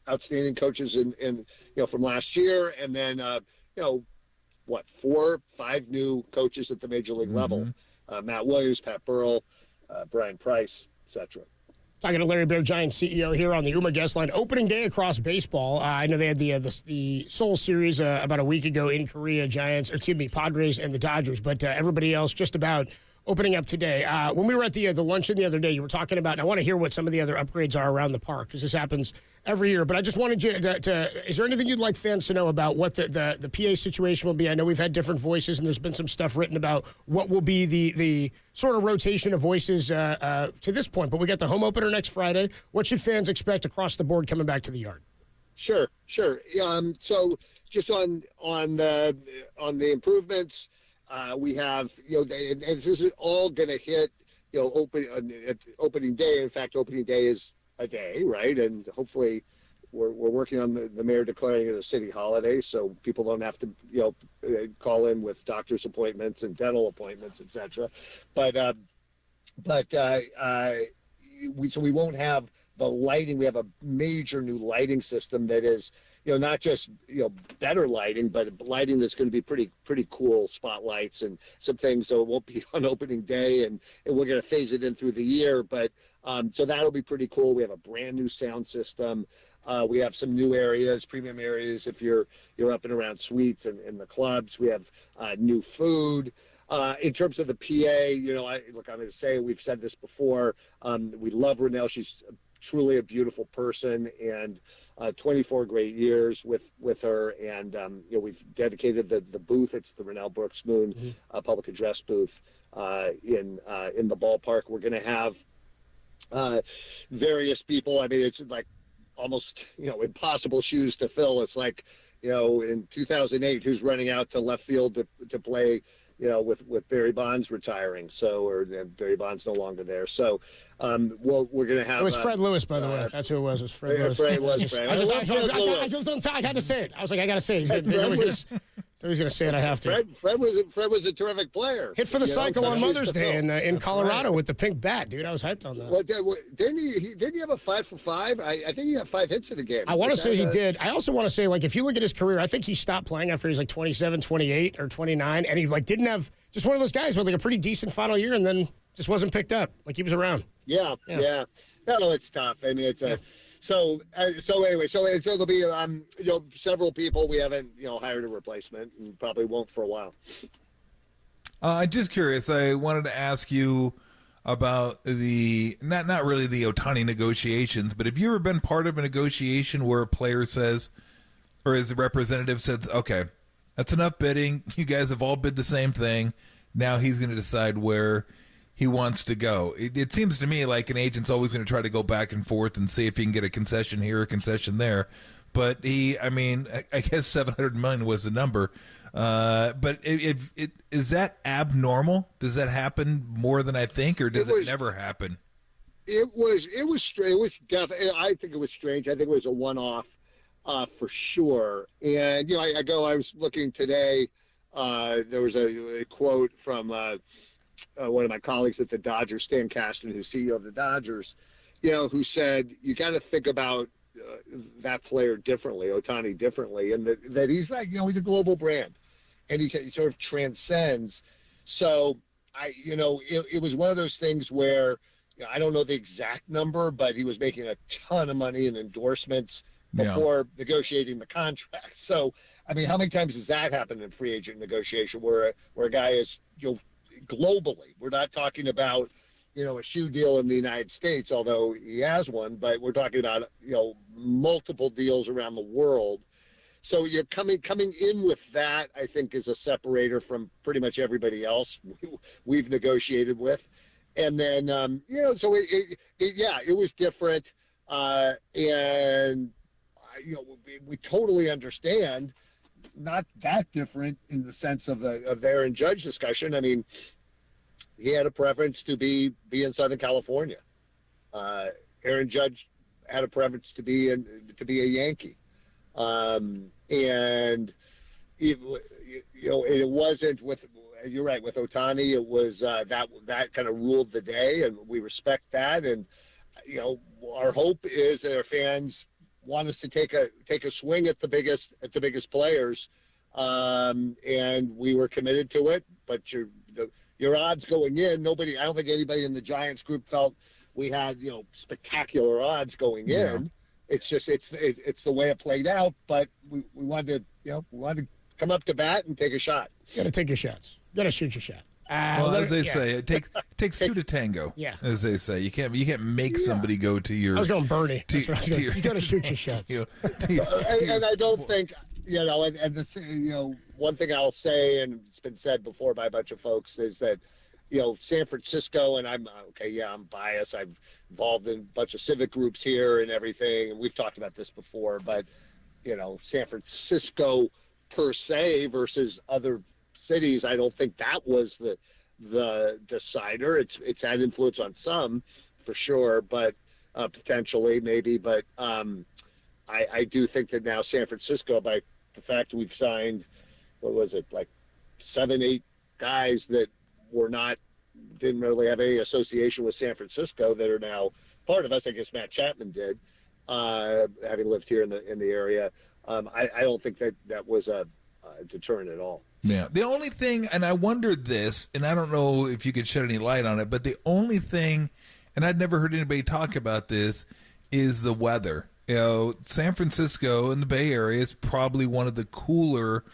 outstanding coaches in from last year, and then 4 or 5 new coaches at the major league level. Matt Williams, Pat Burrell, Brian Price, etc. Talking to Larry Baer, Giants CEO, here on the UMA guest line. Opening day across baseball. I know they had the Seoul series about a week ago in Korea. Padres and the Dodgers, but everybody else just about opening up today. When we were at the luncheon the other day, you were talking about, and I want to hear what some of the other upgrades are around the park, because this happens every year. But I just wanted you to is there anything you'd like fans to know about what the PA situation will be? I know we've had different voices, and there's been some stuff written about what will be the sort of rotation of voices to this point. But we got the home opener next Friday. What should fans expect across the board coming back to the yard? Sure. So just on the improvements, we have, and this is all going to hit, at opening day. In fact, opening day is a day, right? And hopefully we're working on the mayor declaring it a city holiday, so people don't have to, call in with doctor's appointments and dental appointments, etc. But we won't have the lighting. We have a major new lighting system that is, not just, better lighting, but lighting that's going to be pretty cool, spotlights and some things. So it won't be on opening day, and we're going to phase it in through the year. But so that'll be pretty cool. We have a brand new sound system. We have some new areas, premium areas, if you're up and around suites and the clubs. We have new food. In terms of the PA, I'm going to say, we've said this before. We love Renelle. She's truly a beautiful person, and 24 great years with her. And we've dedicated the booth. It's the Renelle Brooks Moon public address booth in the ballpark. We're going to have various people. I mean, it's like almost impossible shoes to fill. It's like in 2008, who's running out to left field to play with Barry Bonds retiring, or Barry Bonds no longer there. So, we're going to have. It was Fred Lewis, by the way. That's who it was. It was Fred Lewis. It was Fred. I had to say it. I was like, I got to say it. So he's going to say it. I have to. Fred was a terrific player. Hit for the cycle on Mother's Day in Colorado with the pink bat, dude. I was hyped on that. Well, didn't he have a 5 for 5? I think he had 5 hits in the game. I want to say he did. I also want to say, if you look at his career, I think he stopped playing after he's 27, 28, or 29, and he didn't have just one of those guys with a pretty decent final year, and then just wasn't picked up. He was around. Yeah. No, it's tough. I mean, it's a. So anyway, there'll be several people. We haven't hired a replacement, and probably won't for a while. I'm just curious. I wanted to ask you about the not really the Ohtani negotiations, but have you ever been part of a negotiation where a player says, or his representative says, "Okay, that's enough bidding. You guys have all bid the same thing. Now he's going to decide where he wants to go." It seems to me like an agent's always going to try to go back and forth and see if he can get a concession here, a concession there. But I guess $700 million was the number. But is that abnormal? Does that happen more than I think, or does it never happen? It was strange. It was definitely. I think it was strange. I think it was a one-off for sure. And I was looking today. There was a quote from one of my colleagues at the Dodgers, Stan Kasten, who's CEO of the Dodgers, who said you got to think about that player differently, Ohtani differently, and that he's he's a global brand, and he sort of transcends. So it was one of those things where I don't know the exact number, but he was making a ton of money in endorsements before negotiating the contract. So I mean, how many times has that happened in free agent negotiation where a guy is globally? We're not talking about a shoe deal in the United States, although he has one, but we're talking about multiple deals around the world. So you're coming in with that, I think, is a separator from pretty much everybody else we've negotiated with. And then so it was different, and we totally understand. Not that different in the sense of Aaron Judge discussion. I mean, he had a preference to be in Southern California. Aaron Judge had a preference to be a Yankee, and it wasn't with. You're right, with Ohtani, it was that kind of ruled the day, and we respect that. And our hope is that our fans want us to take a swing at the biggest players, and we were committed to it. But your odds going in, I don't think anybody in the Giants group felt we had spectacular odds going in. It's just it's the way it played out. But we wanted to come up to bat and take a shot. You got to take your shots. You got to shoot your shot. Well, as they say, it takes two to tango. Yeah, as they say, you can't make somebody go to your. I was going Bernie. That's what I was going. You got to shoot your shots. And I don't think and this, one thing I'll say, and it's been said before by a bunch of folks, is that San Francisco, and I'm biased. I'm involved in a bunch of civic groups here and everything, and we've talked about this before, but San Francisco per se versus other cities. I don't think that was the decider. It's had influence on some, for sure, but potentially maybe. But I do think that now San Francisco, by the fact we've signed, what was it, like 7-8 guys that didn't really have any association with San Francisco that are now part of us. I guess Matt Chapman did, having lived here in the area. I don't think that was a deterrent at all. Yeah. The only thing, and I wondered this, and I don't know if you could shed any light on it, but the only thing, and I'd never heard anybody talk about this, is the weather. San Francisco in the Bay Area is probably one of the cooler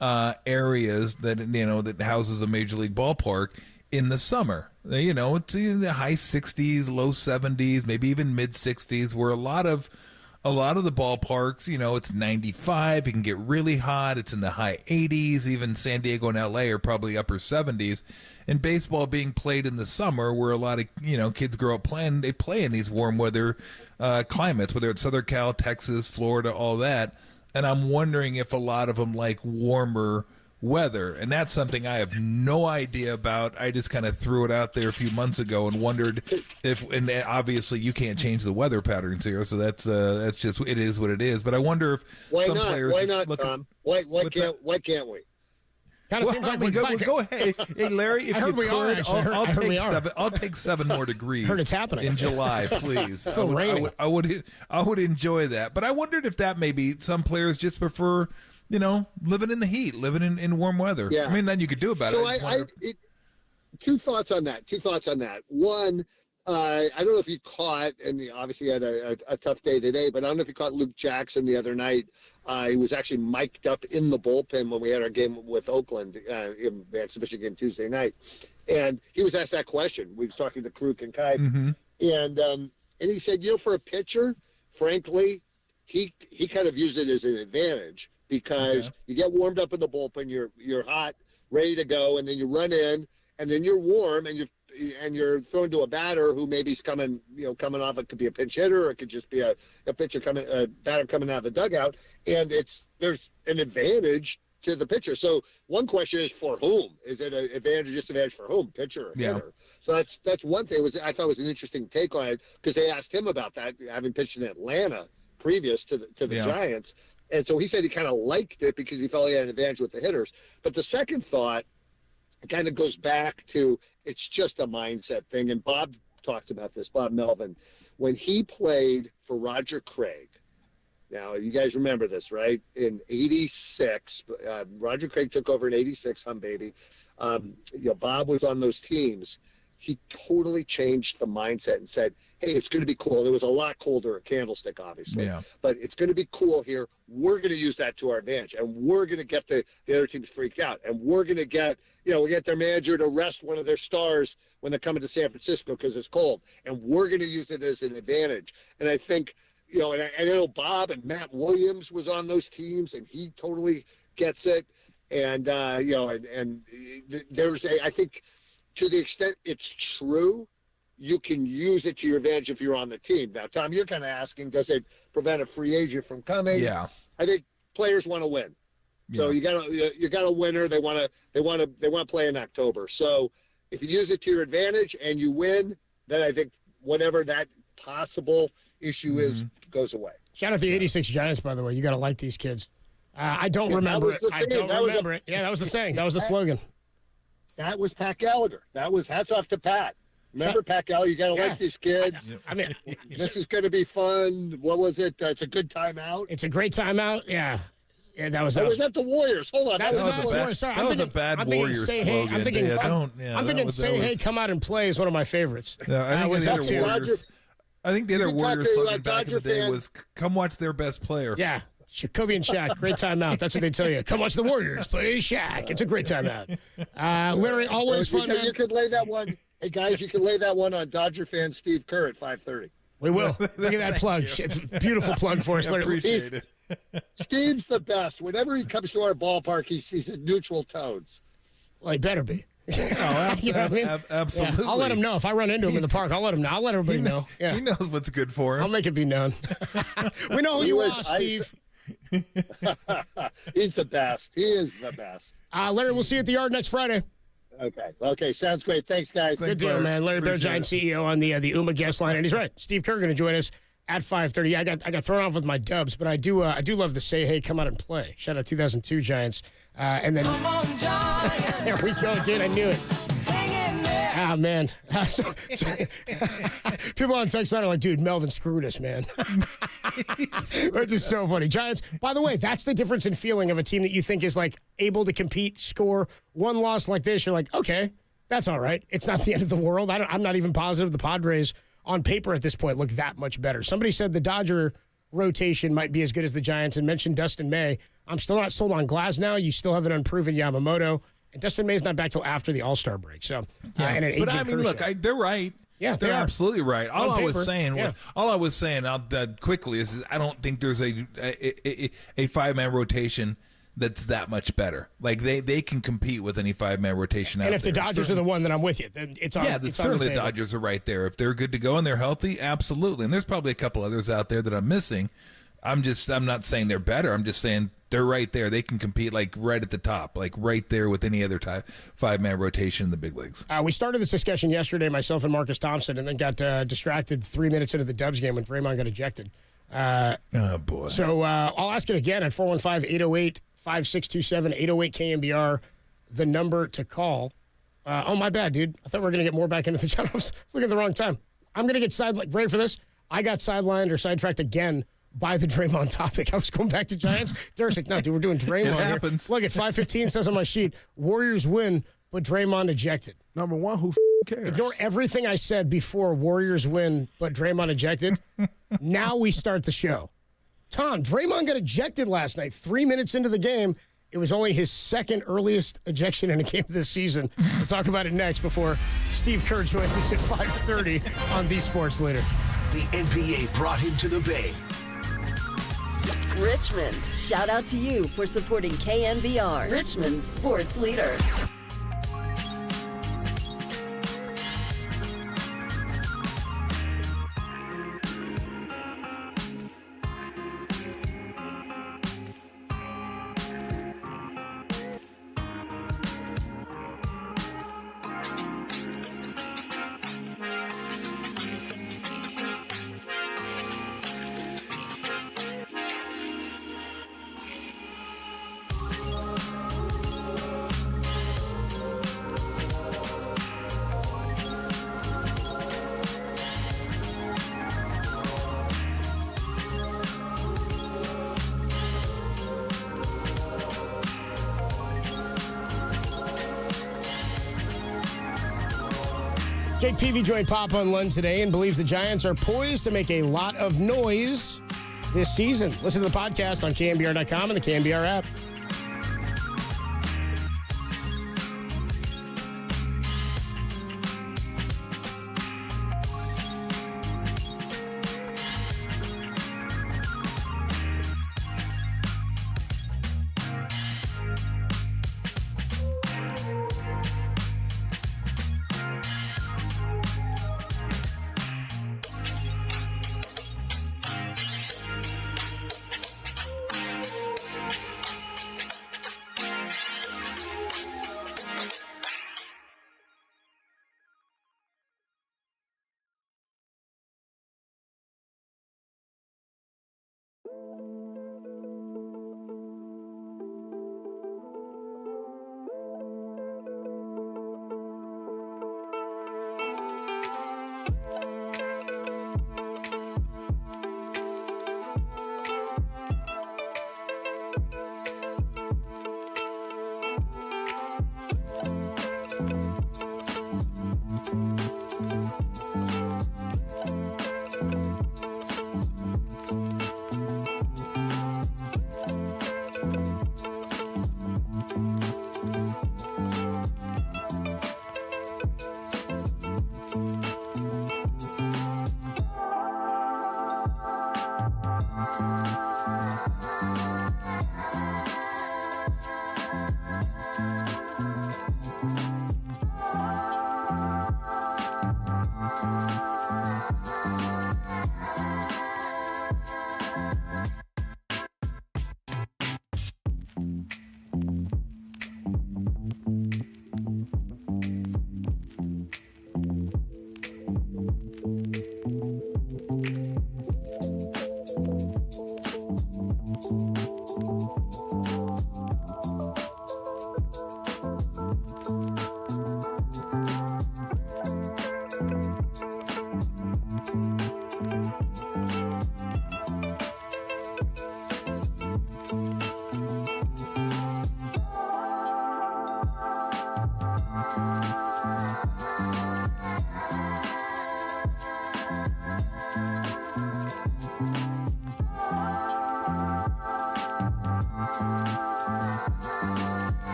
areas that houses a major league ballpark in the summer. It's in the high 60s, low 70s, maybe even mid 60s, where a lot of the ballparks, it's 95. It can get really hot. It's in the high 80s. Even San Diego and LA are probably upper 70s. And baseball being played in the summer, where a lot of kids grow up playing, they play in these warm weather climates, whether it's Southern Cal, Texas, Florida, all that. And I'm wondering if a lot of them like warmer weather, and that's something I have no idea about. I just kind of threw it out there a few months ago and wondered and obviously you can't change the weather patterns here, so that's just, it is what it is. But I wonder if some players, why not, Tom? Why can't we? Kind of seems like we go ahead. Hey, Larry, if you could, I'll take 7 more degrees. Heard it's happening in July, please. Still raining. I would enjoy that, but I wondered if that maybe some players just prefer, living in the heat, living in warm weather. Yeah. I mean, then you could do about it. Two thoughts on that. One, I don't know if you caught, and he obviously had a tough day today, but I don't know if you caught Luke Jackson the other night. He was actually mic'd up in the bullpen when we had our game with Oakland, in the exhibition game Tuesday night. And he was asked that question. We was talking to Kruk and Kai. Mm-hmm. And he said, for a pitcher, frankly, he kind of views it as an advantage because you get warmed up in the bullpen, you're hot, ready to go, and then you run in, and then you're warm, and you're thrown to a batter who maybe coming off. It could be a pinch hitter, or it could just be a batter coming out of the dugout, and there's an advantage to the pitcher. So one question is, for whom? Is it an advantage or disadvantage for whom, pitcher or hitter? So that's one thing. I thought was an interesting take on it, because they asked him about that, having pitched in Atlanta previous to the Giants, and so he said he kind of liked it because he felt he had an advantage with the hitters. But the second thought kind of goes back to, it's just a mindset thing. And Bob talked about this, Bob Melvin, when he played for Roger Craig. Now, you guys remember this, right? In 86, Roger Craig took over in 86, baby. Bob was on those teams. He totally changed the mindset and said, hey, it's going to be cool. It was a lot colder at Candlestick, obviously. Yeah. But it's going to be cool here. We're going to use that to our advantage. And we're going to get the other teams freaked out. And we're going to get, we get their manager to rest one of their stars when they're coming to San Francisco because it's cold. And we're going to use it as an advantage. And I think, and I know Bob and Matt Williams was on those teams, and he totally gets it. And, and there's I think, to the extent it's true, you can use it to your advantage if you're on the team. Now, Tom, you're kind of asking, does it prevent a free agent from coming? Yeah. I think players want to win. Yeah. So you got a winner. They want to play in October. So if you use it to your advantage and you win, then I think whatever that possible issue is goes away. Shout out the 86 Giants, by the way. You got to like these kids. I don't remember it. I don't remember it. Yeah, that was the saying. That was the slogan. That was Pat Gallagher. That was hats off to Pat. Remember, Pat Gallagher, you got to like these kids. I mean, this is going to be fun. What was it? It's a good timeout. It's a great timeout. Yeah. Yeah, that was that the Warriors. Hold on. That was a bad Warriors slogan. I'm thinking, say, hey, come out and play is one of my favorites. Yeah, I think the other Warriors slogan back in the day was, come watch their best player. Yeah. Kobe and Shaq, great timeout. That's what they tell you. Come watch the Warriors play Shaq. It's a great timeout. Larry, always fun. You could lay that one. Hey, guys, you can lay that one on Dodger fan Steve Kerr at 5:30. We will. Look at that plug. It's a beautiful plug for us, Larry. Appreciate it. Steve's the best. Whenever he comes to our ballpark, he's in neutral tones. Well, he better be. You know what I mean? Absolutely. Yeah, I'll let him know. If I run into him in the park, I'll let him know. I'll let everybody know. Yeah. He knows what's good for him. I'll make it be known. We know who you are, Steve. He's the best. He is the best. Larry, we'll see you at the Yard next Friday. Okay, sounds great. Thanks, guys. Good deal, man. Larry Baer, Giant CEO on the UMA guest line, and he's right. Steve Kerr going to join us at 5:30. I got thrown off with my dubs, but I do love the say, hey, come out and play. Shout out 2002 Giants. And then Come on, Giants. there we go, dude. I knew it. Hang in there. Ah, man. People on text line are like, dude, Melvin screwed us, man. Which is so funny. Giants, by the way, that's the difference in feeling of a team that you think is like able to compete, score one loss like this. You're like, okay, that's all right. It's not the end of the world. I'm not even positive the Padres on paper at this point look that much better. Somebody said the Dodger rotation might be as good as the Giants and mentioned Dustin May. I'm still not sold on Glasnow. You still have an unproven Yamamoto. And Dustin May's not back till after the All-Star break. So, and an aging but I mean, Kershaw. look, they're right. Yeah, they're absolutely right. All I was saying, I'll quickly is I don't think there's a five-man rotation that's that much better. Like they can compete with any five-man rotation out there. And if the Dodgers are the one, then I'm with you. Then it's on. Yeah, it's certainly on the Dodgers are right there. If they're good to go and they're healthy, absolutely. And there's probably a couple others out there that I'm missing. I'm not saying they're better. I'm just saying they're right there. They can compete like right at the top, like right there with any other five-man rotation in the big leagues. We started this discussion yesterday, myself and Marcus Thompson, and then got distracted 3 minutes into the Dubs game when Draymond got ejected. Oh, boy. So I'll ask it again at 415-808-5627, 808-KNBR, the number to call. Oh, my bad, dude. I thought we were going to get more back into the channel. I was looking at the wrong time. I'm going to get ready for this. I got sidelined or sidetracked again by the Draymond topic. I was going back to Giants. Derek's like, no, dude, we're doing Draymond It happens. Here. Look, at 5:15 says on my sheet, Warriors win, but Draymond ejected. Number one, who cares? Ignore everything I said before Warriors win, but Draymond ejected. Now we start the show. Tom, Draymond got ejected last night, 3 minutes into the game. It was only his second earliest ejection in a game this season. We'll talk about it next before Steve Kerr joins us at 5:30 on The Sports Leader. The NBA brought him to the Bay. Richmond, shout out to you for supporting KNBR, Richmond's sports leader. Jake Peavy joined Papa and Lund today and believes the Giants are poised to make a lot of noise this season. Listen to the podcast on KNBR.com and the KNBR app.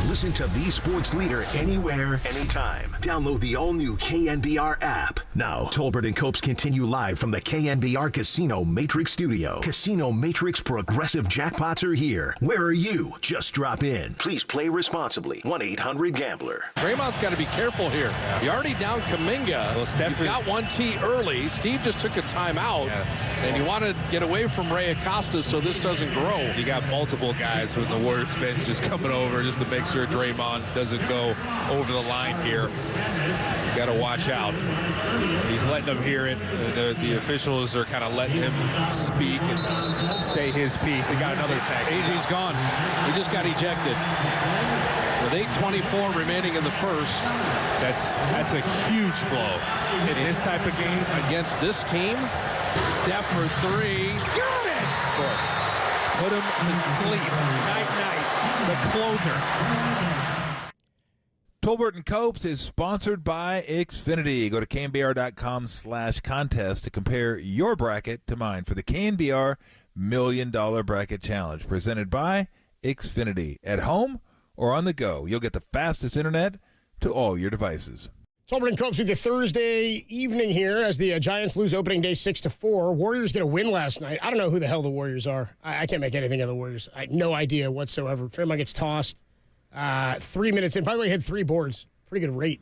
Listen to the sports leader anywhere, anytime. Download the all-new KNBR app. Now, Tolbert and Copes continue live from the KNBR Casino Matrix Studio. Casino Matrix Progressive Jackpots are here. Where are you? Just drop in. Please play responsibly. 1-800-GAMBLER. Draymond's got to be careful here. Yeah. You're already down Kuminga. Well, Steph got 1 T early. Steve just took a timeout, and you want to get away from Ray Acosta so this doesn't grow. You got multiple guys from the Warriors bench just coming over just to make sure Draymond doesn't go over the line here. Got to watch out. He's letting them hear it. The officials are kind of letting him speak and say his piece. He got another tag. AJ's gone. He just got ejected. With 8:24 remaining in the first, That's a huge blow in this type of game against this team. Steph for 3. Got it! Of course. Put him to sleep. Night, the closer. Tolbert and Copes is sponsored by Xfinity. Go to KNBR.com/contest to compare your bracket to mine for the KNBR $1 Million Bracket Challenge, presented by Xfinity. At home or on the go, you'll get the fastest internet to all your devices. Tolbert and Copes with you Thursday evening here as the Giants lose opening day 6-4. Warriors get a win last night. I don't know who the hell the Warriors are. I can't make anything of the Warriors. I had no idea whatsoever. Draymond gets tossed 3 minutes in. By the way, he had 3 boards. Pretty good rate.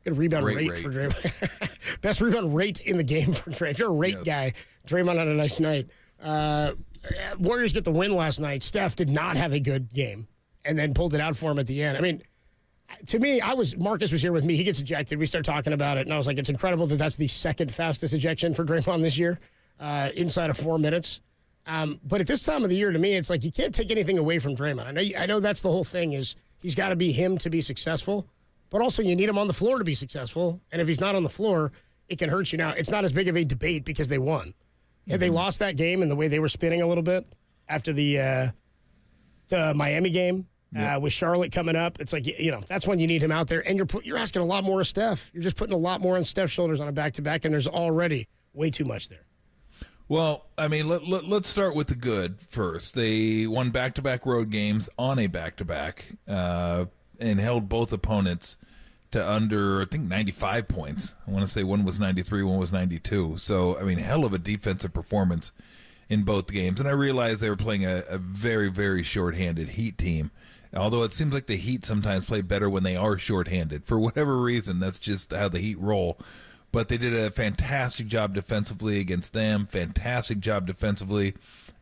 Good rebound rate for Draymond. Best rebound rate in the game for Draymond. If you're a rate guy, Draymond had a nice night. Warriors get the win last night. Steph did not have a good game and then pulled it out for him at the end. I mean, to me, Marcus was here with me. He gets ejected. We start talking about it, and I was like, it's incredible that that's the second fastest ejection for Draymond this year, inside of 4 minutes. But at this time of the year, to me, it's like you can't take anything away from Draymond. I know that's the whole thing is he's got to be him to be successful, but also you need him on the floor to be successful. And if he's not on the floor, it can hurt you. Now, it's not as big of a debate because they won. Had they lost that game and the way they were spinning a little bit after the Miami game, with Charlotte coming up, it's like, that's when you need him out there. And you're asking a lot more of Steph. You're just putting a lot more on Steph's shoulders on a back-to-back, and there's already way too much there. Well, I mean, let's start with the good first. They won back-to-back road games on a back-to-back and held both opponents to under, I think, 95 points. I want to say one was 93, one was 92. So, I mean, hell of a defensive performance in both games. And I realized they were playing a very, very shorthanded Heat team. Although it seems like the Heat sometimes play better when they are shorthanded. For whatever reason, that's just how the Heat roll. But they did a fantastic job defensively against them, fantastic job defensively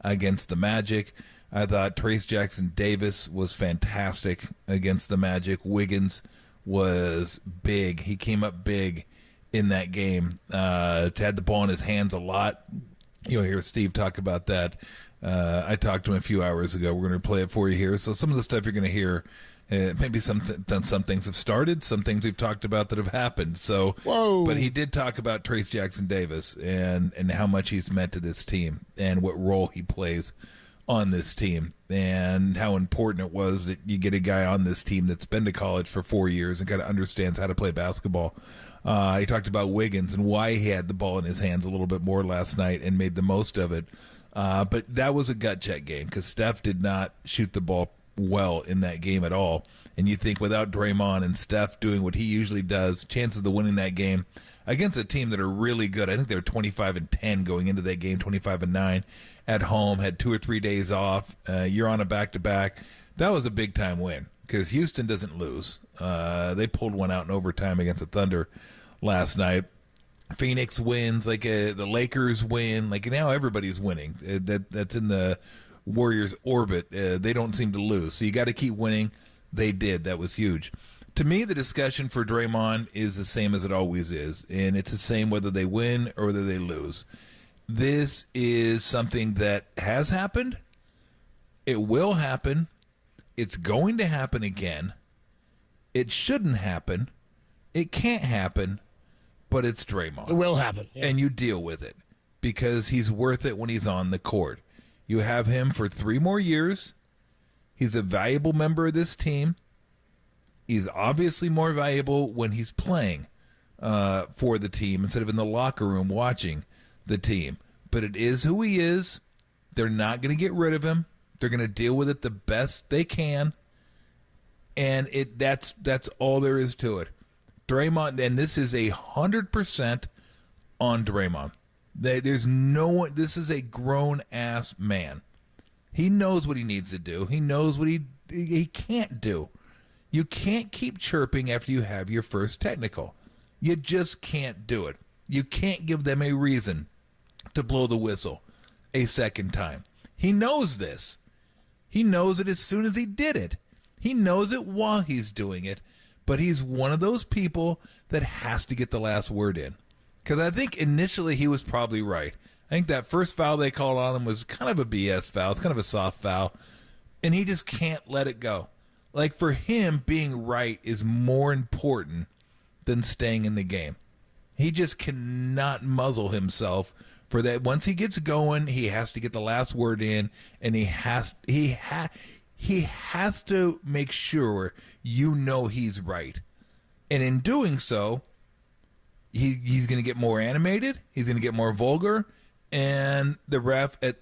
against the Magic. I thought Trayce Jackson-Davis was fantastic against the Magic. Wiggins was big. He came up big in that game. Had the ball in his hands a lot. You'll hear Steve talk about that. I talked to him a few hours ago. We're going to play it for you here. So some of the stuff you're going to hear, maybe some things have started, some things we've talked about that have happened. So, but he did talk about Trayce Jackson-Davis and how much he's meant to this team and what role he plays on this team and how important it was that you get a guy on this team that's been to college for 4 years and kind of understands how to play basketball. He talked about Wiggins and why he had the ball in his hands a little bit more last night and made the most of it. But that was a gut check game because Steph did not shoot the ball well in that game at all. And you think without Draymond and Steph doing what he usually does, chances of winning that game against a team that are really good. I think they were 25-10 going into that game, 25-9 at home, had 2 or 3 days off. You're on a back-to-back. That was a big-time win because Houston doesn't lose. They pulled one out in overtime against the Thunder last night. Phoenix wins, the Lakers win. Now everybody's winning. That's in the Warriors' orbit. They don't seem to lose. So you got to keep winning. They did. That was huge. To me, the discussion for Draymond is the same as it always is, and it's the same whether they win or whether they lose. This is something that has happened. It will happen. It's going to happen again. It shouldn't happen. It can't happen. But it's Draymond. It will happen. Yeah. And you deal with it because he's worth it when he's on the court. You have him for 3 more years. He's a valuable member of this team. He's obviously more valuable when he's playing for the team instead of in the locker room watching the team. But it is who he is. They're not going to get rid of him. They're going to deal with it the best they can. And that's all there is to it. Draymond, and this is 100% on Draymond. There's no one. This is a grown ass man. He knows what he needs to do. He knows what he can't do. You can't keep chirping after you have your first technical. You just can't do it. You can't give them a reason to blow the whistle a second time. He knows this. He knows it as soon as he did it. He knows it while he's doing it, but he's one of those people that has to get the last word in. Because I think initially he was probably right. I think that first foul they called on him was kind of a BS foul. It's kind of a soft foul. And he just can't let it go. Like, for him, being right is more important than staying in the game. He just cannot muzzle himself for that. Once he gets going, he has to get the last word in, and he has to make sure you know he's right. And in doing so, he's going to get more animated, he's going to get more vulgar, and the ref, at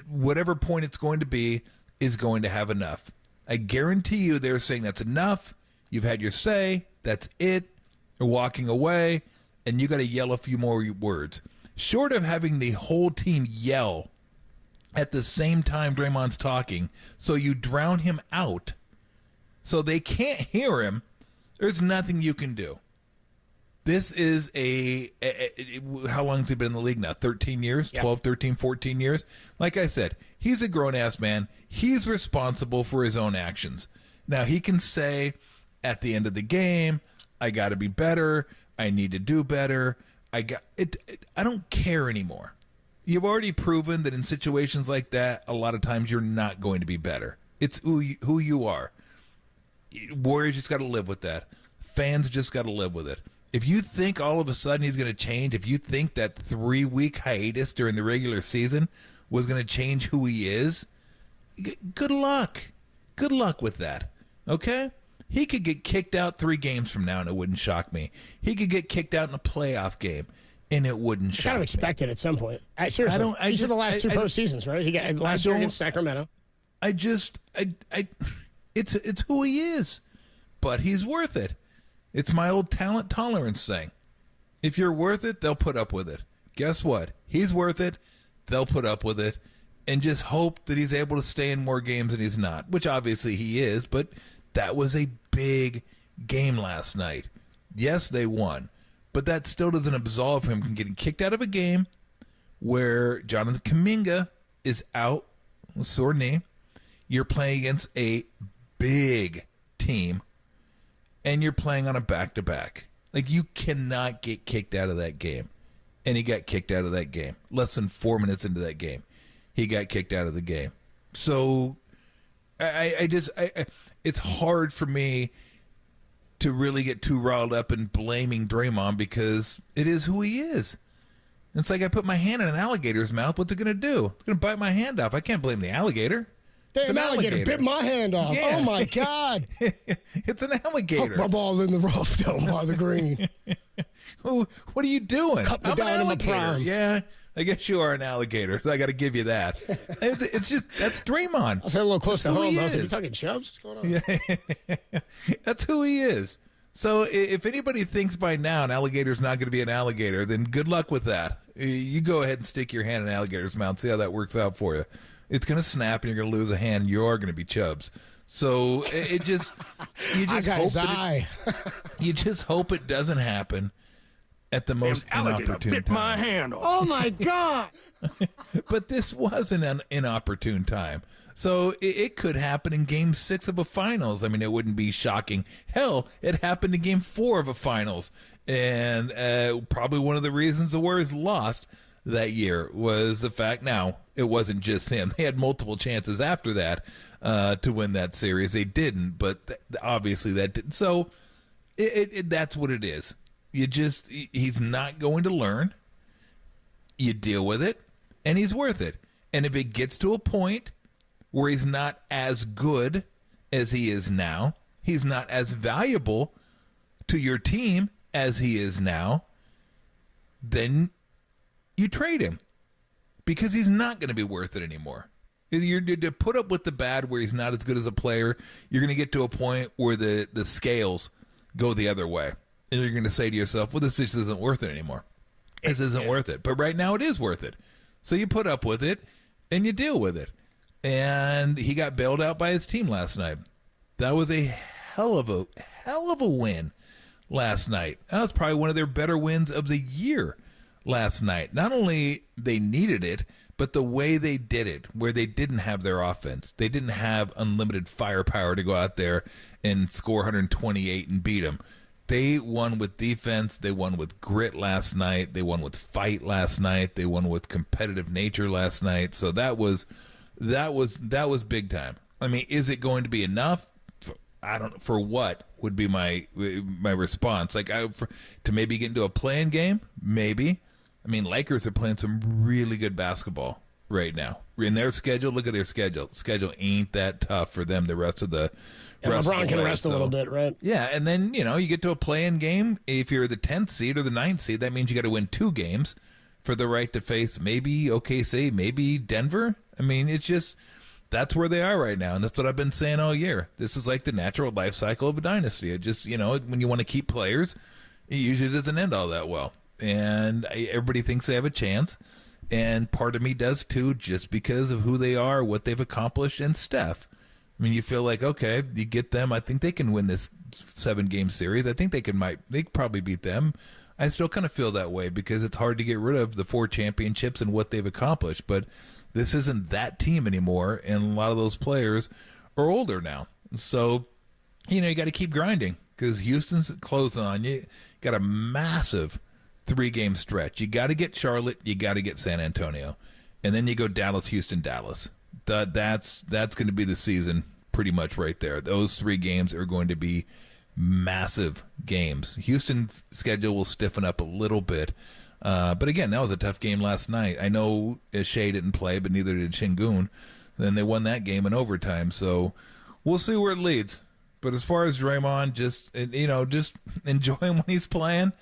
whatever point it's going to be, is going to have enough. I guarantee you they're saying that's enough, you've had your say, that's it, you're walking away, and you got to yell a few more words. Short of having the whole team yell at the same time Draymond's talking, so you drown him out, so they can't hear him, there's nothing you can do. This is how long has he been in the league now? 13 years? Yeah. 12, 13, 14 years? Like I said, he's a grown-ass man. He's responsible for his own actions. Now, he can say at the end of the game, I got to be better, I need to do better, I don't care anymore. You've already proven that in situations like that, a lot of times you're not going to be better. It's who you are. Warriors just got to live with that. Fans just got to live with it. If you think all of a sudden he's going to change, if you think that 3-week hiatus during the regular season was going to change who he is, good luck. Good luck with that. Okay? He could get kicked out 3 games from now, and it wouldn't shock me. He could get kicked out in a playoff game, and it wouldn't shock me. Kind of expected at some point. Seriously, these are the last 2 postseasons, right? He got last year against Sacramento. It's who he is, but he's worth it. It's my old talent tolerance thing. If you're worth it, they'll put up with it. Guess what? He's worth it. They'll put up with it, and just hope that he's able to stay in more games than he's not, which obviously he is, but that was a big game last night. Yes, they won, but that still doesn't absolve him from getting kicked out of a game where Jonathan Kuminga is out with a sore knee. You're playing against a big team, and you're playing on a back-to-back. Like, you cannot get kicked out of that game. And he got kicked out of that game. Less than 4 minutes into that game, he got kicked out of the game. So, it's hard for me to really get too riled up and blaming Draymond, because it is who he is. It's like I put my hand in an alligator's mouth. What's it going to do? It's going to bite my hand off. I can't blame the alligator. Damn, alligator bit my hand off. Yeah. Oh, my God. It's an alligator. My ball in the rough down by the green. What are you doing? Cut me I'm down an in my alligator. prime. Yeah, I guess you are an alligator, so I got to give you that. It's just, that's Draymond. I was a little close to That's who home. he I was like, is. you talking Chubbs? What's going on? Yeah. That's who he is. So if anybody thinks by now an alligator's not going to be an alligator, then good luck with that. You go ahead and stick your hand in an alligator's mouth, see how that works out for you. It's going to snap, and you're going to lose a hand, and you are going to be Chubbs. So you just I got his eye. You just hope it doesn't happen at the most inopportune time. my hand off. Oh, my God. But this was an inopportune time. So it could happen in Game 6 of a finals. I mean, it wouldn't be shocking. Hell, it happened in Game 4 of a finals. And probably one of the reasons the Warriors lost that year was the fact, now, it wasn't just him. They had multiple chances after that to win that series. They didn't, but obviously that didn't. So that's what it is. He's not going to learn. You deal with it, and he's worth it. And if it gets to a point where he's not as good as he is now, he's not as valuable to your team as he is now, then you trade him, because he's not going to be worth it anymore. You're to put up with the bad where he's not as good as a player. You're going to get to a point where the scales go the other way. And you're going to say to yourself, well, this just isn't worth it anymore. This isn't worth it. But right now it is worth it. So you put up with it and you deal with it. And he got bailed out by his team last night. That was a hell of a win last night. That was probably one of their better wins of the year last night. Not only they needed it, but the way they did it, where they didn't have their offense. They didn't have unlimited firepower to go out there and score 128 and beat them. They won with defense. They won with grit last night. They won with fight last night. They won with competitive nature last night. So that was big time. I mean, is it going to be enough? I don't know. For what would be my response? Like to maybe get into a play-in game? Maybe. I mean, Lakers are playing some really good basketball right now. In their schedule, look at their schedule. Schedule ain't that tough for them the rest of the LeBron can rest a little bit, right? Yeah, and then, you get to a play-in game. If you're the 10th seed or the 9th seed, that means you got to win 2 games for the right to face maybe OKC, maybe Denver. I mean, it's just that's where they are right now, and that's what I've been saying all year. This is like the natural life cycle of a dynasty. It just, when you want to keep players, it usually doesn't end all that well. And everybody thinks they have a chance, and part of me does too, just because of who they are, what they've accomplished, and Steph. I mean, you feel like, okay, you get them. I think they can win this 7-game series. I think they could probably beat them. I still kind of feel that way because it's hard to get rid of the 4 championships and what they've accomplished. But this isn't that team anymore, and a lot of those players are older now. So, you got to keep grinding because Houston's closing on you. Got a massive 3-game stretch. You got to get Charlotte. You got to get San Antonio. And then you go Dallas, Houston, Dallas. That's going to be the season pretty much right there. Those 3 games are going to be massive games. Houston's schedule will stiffen up a little bit. But again, that was a tough game last night. I know Shea didn't play, but neither did Şengün. Then they won that game in overtime. So we'll see where it leads. But as far as Draymond, just enjoy him when he's playing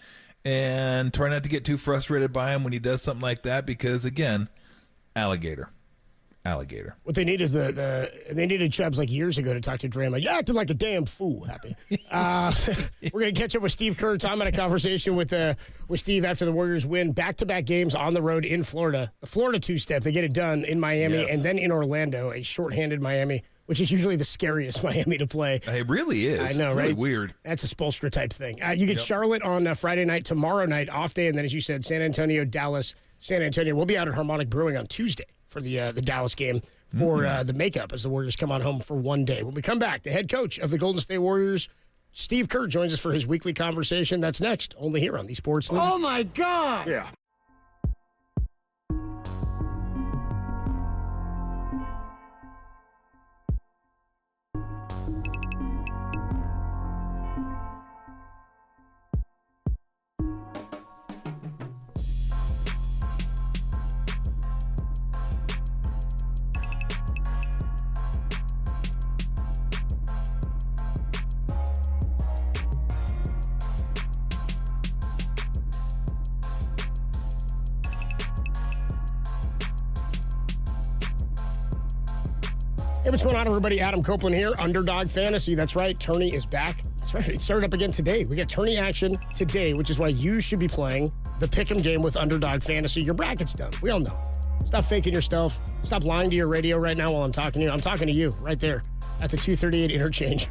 and try not to get too frustrated by him when he does something like that because, again, alligator. What they need is they needed Chubbs like years ago to talk to Draymond. You acted like a damn fool, Happy. We're going to catch up with Steve Kerr. Tom had a conversation with Steve after the Warriors win back-to-back games on the road in Florida. The Florida 2-step, they get it done in Miami and then in Orlando, a shorthanded Miami, which is usually the scariest Miami to play. It really is. I know, it's really right? Weird. That's a Spoelstra type thing. You get Charlotte on Friday night, tomorrow night, off day, and then, as you said, San Antonio, Dallas, San Antonio. We'll be out at Harmonic Brewing on Tuesday for the Dallas game for the makeup as the Warriors come on home for one day. When we come back, the head coach of the Golden State Warriors, Steve Kerr, joins us for his weekly conversation. That's next, only here on the Sports League. Oh, my God. Yeah. Hey, what's going on, everybody? Adam Copeland here, Underdog Fantasy. That's right, tourney is back. That's right, it started up again today. We got tourney action today, which is why you should be playing the Pick'em game with Underdog Fantasy. Your bracket's done. We all know. Stop faking yourself. Stop lying to your radio right now while I'm talking to you. I'm talking to you right there at the 238 interchange.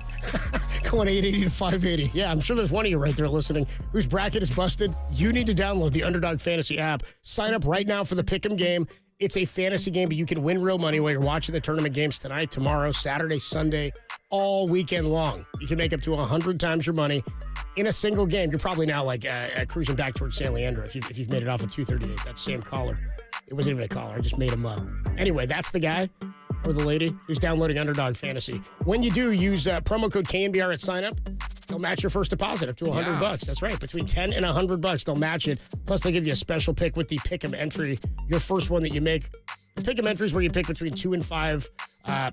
Going 880 to 580. Yeah, I'm sure there's one of you right there listening whose bracket is busted. You need to download the Underdog Fantasy app. Sign up right now for the Pick'em game. It's a fantasy game, but you can win real money while you're watching the tournament games tonight, tomorrow, Saturday, Sunday, all weekend long. You can make up to 100 times your money in a single game. You're probably now cruising back towards San Leandro if you've made it off at 238. That same caller. It wasn't even a caller. I just made him up. Anyway, that's the guy or the lady who's downloading Underdog Fantasy. When you do, use promo code KNBR at sign up. They'll match your first deposit up to $100. That's right. Between $10 and $100, they'll match it. Plus, they give you a special pick with the Pick'em entry. Your first one that you make. The Pick'em entry is where you pick between 2 and 5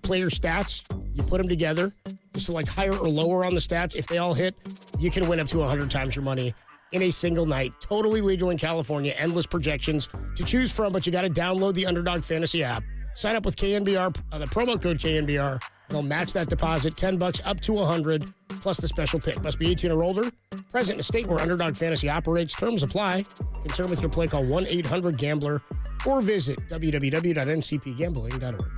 player stats. You put them together. You select higher or lower on the stats. If they all hit, you can win up to 100 times your money in a single night. Totally legal in California. Endless projections to choose from, but you got to download the Underdog Fantasy app. Sign up with KNBR, the promo code KNBR. They'll match that deposit, $10 up to $100, plus the special pick. Must be 18 or older. Present in a state where Underdog Fantasy operates. Terms apply. Concerned with your play, call 1-800-GAMBLER or visit www.ncpgambling.org.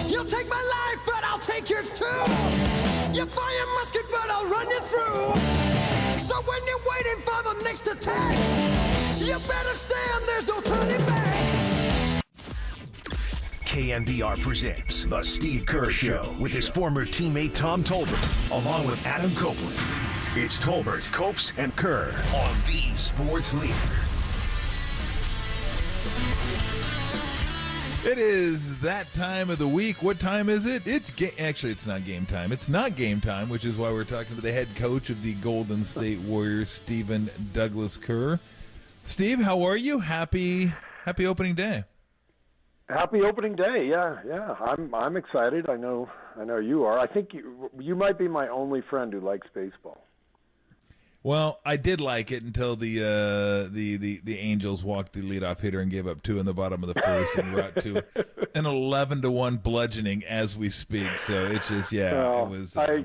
You'll take my life, but I'll take yours too. You fire musket, but I'll run you through. So when you're waiting for the next attack, you better stand, there's no turning back. KNBR presents The Steve Kerr Show with his former teammate Tom Tolbert, along with Adam Copeland. It's Tolbert, Copes, and Kerr on the Sports Leader. It is that time of the week. What time is it? Actually, it's not game time. It's not game time, which is why we're talking to the head coach of the Golden State Warriors, Stephen Douglas Kerr. Steve, how are you? Happy opening day. Happy opening day. Yeah. I'm excited. I know you are. I think you might be my only friend who likes baseball. Well, I did like it until the Angels walked the leadoff hitter and gave up 2 in the bottom of the first, and we're out to an 11-1 bludgeoning as we speak. So it's just it was. I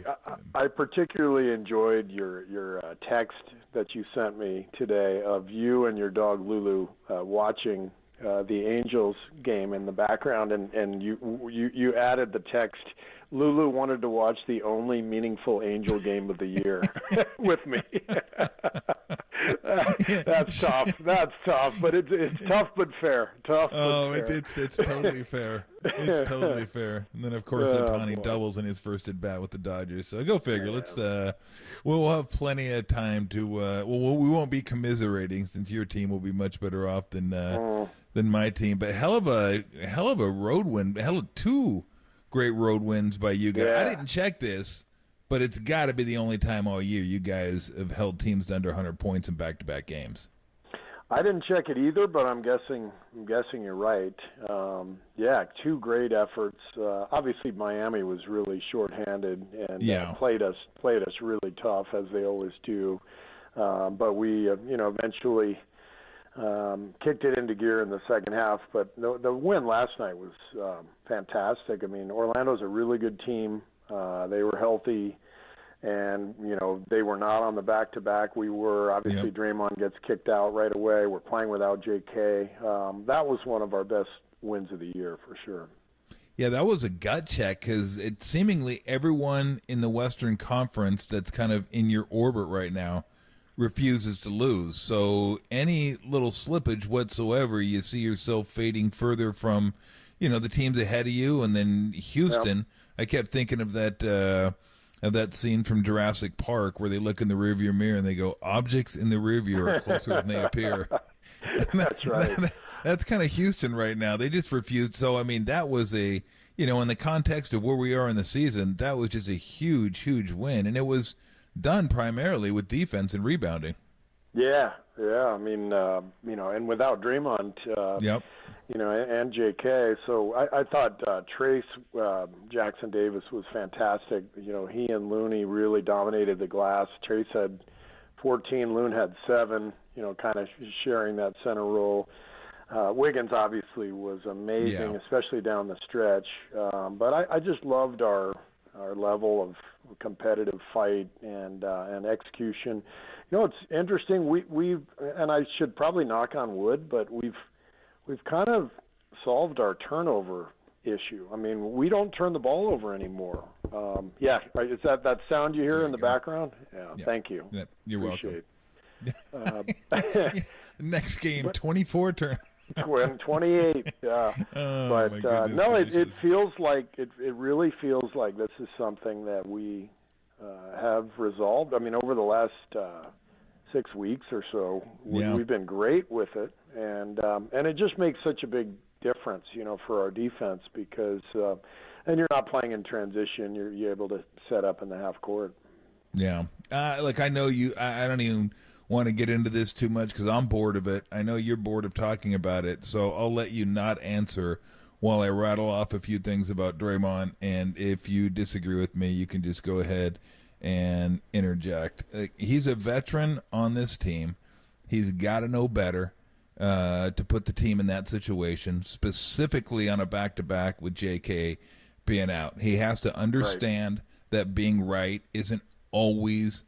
particularly enjoyed your text that you sent me today of you and your dog Lulu watching the Angels game in the background, and you added the text. Lulu wanted to watch the only meaningful Angel game of the year with me. That's tough. That's tough, but it's tough but fair. It's totally fair. It's totally fair. And then of course Ohtani doubles in his first at bat with the Dodgers. So go figure. Let's we'll have plenty of time to we won't be commiserating since your team will be much better off than my team. But hell of a road win. 2 great road wins by you guys. Yeah. I didn't check this, but it's got to be the only time all year you guys have held teams to under 100 points in back-to-back games. I didn't check it either, but I'm guessing you're right. 2 great efforts. Obviously, Miami was really shorthanded and played us really tough, as they always do. But we, eventually kicked it into gear in the second half. But the win last night was fantastic. I mean, Orlando's a really good team. They were healthy, and they were not on the back-to-back. We were. Obviously, Draymond gets kicked out right away. We're playing without J.K. That was one of our best wins of the year for sure. Yeah, that was a gut check because it seemingly everyone in the Western Conference that's kind of in your orbit right now refuses to lose. So any little slippage whatsoever, you see yourself fading further from, the teams ahead of you. And then Houston, I kept thinking of that scene from Jurassic Park where they look in the rearview mirror and they go, objects in the rearview are closer than they appear. That's right. That's kind of Houston right now. They just refused. So, I mean, that was in the context of where we are in the season, that was just a huge, huge win. And it was done primarily with defense and rebounding. Yeah. I mean, and without Draymond, and J.K. So I thought Trace Jackson Davis was fantastic. He and Looney really dominated the glass. Trace had 14, Loon had 7, kind of sharing that center role. Wiggins obviously was amazing, especially down the stretch. But I just loved our level of competitive fight and execution. It's interesting. We've and I should probably knock on wood, but we've kind of solved our turnover issue. I mean, we don't turn the ball over anymore. Is that sound you hear in the background? Yeah, thank you. Yeah, you're Appreciate welcome. Next game, 24 turn. 28. Yeah. Oh, but no, it feels like it really feels like this is something that we have resolved. I mean, over the last 6 weeks or so, we've been great with it, and it just makes such a big difference, for our defense because, and you're not playing in transition. You're able to set up in the half court. Yeah. I know you. I don't even want to get into this too much because I'm bored of it. I know you're bored of talking about it, so I'll let you not answer while I rattle off a few things about Draymond, and if you disagree with me, you can just go ahead and interject. He's a veteran on this team. He's got to know better to put the team in that situation, specifically on a back-to-back with J.K. being out. He has to understand that being right isn't always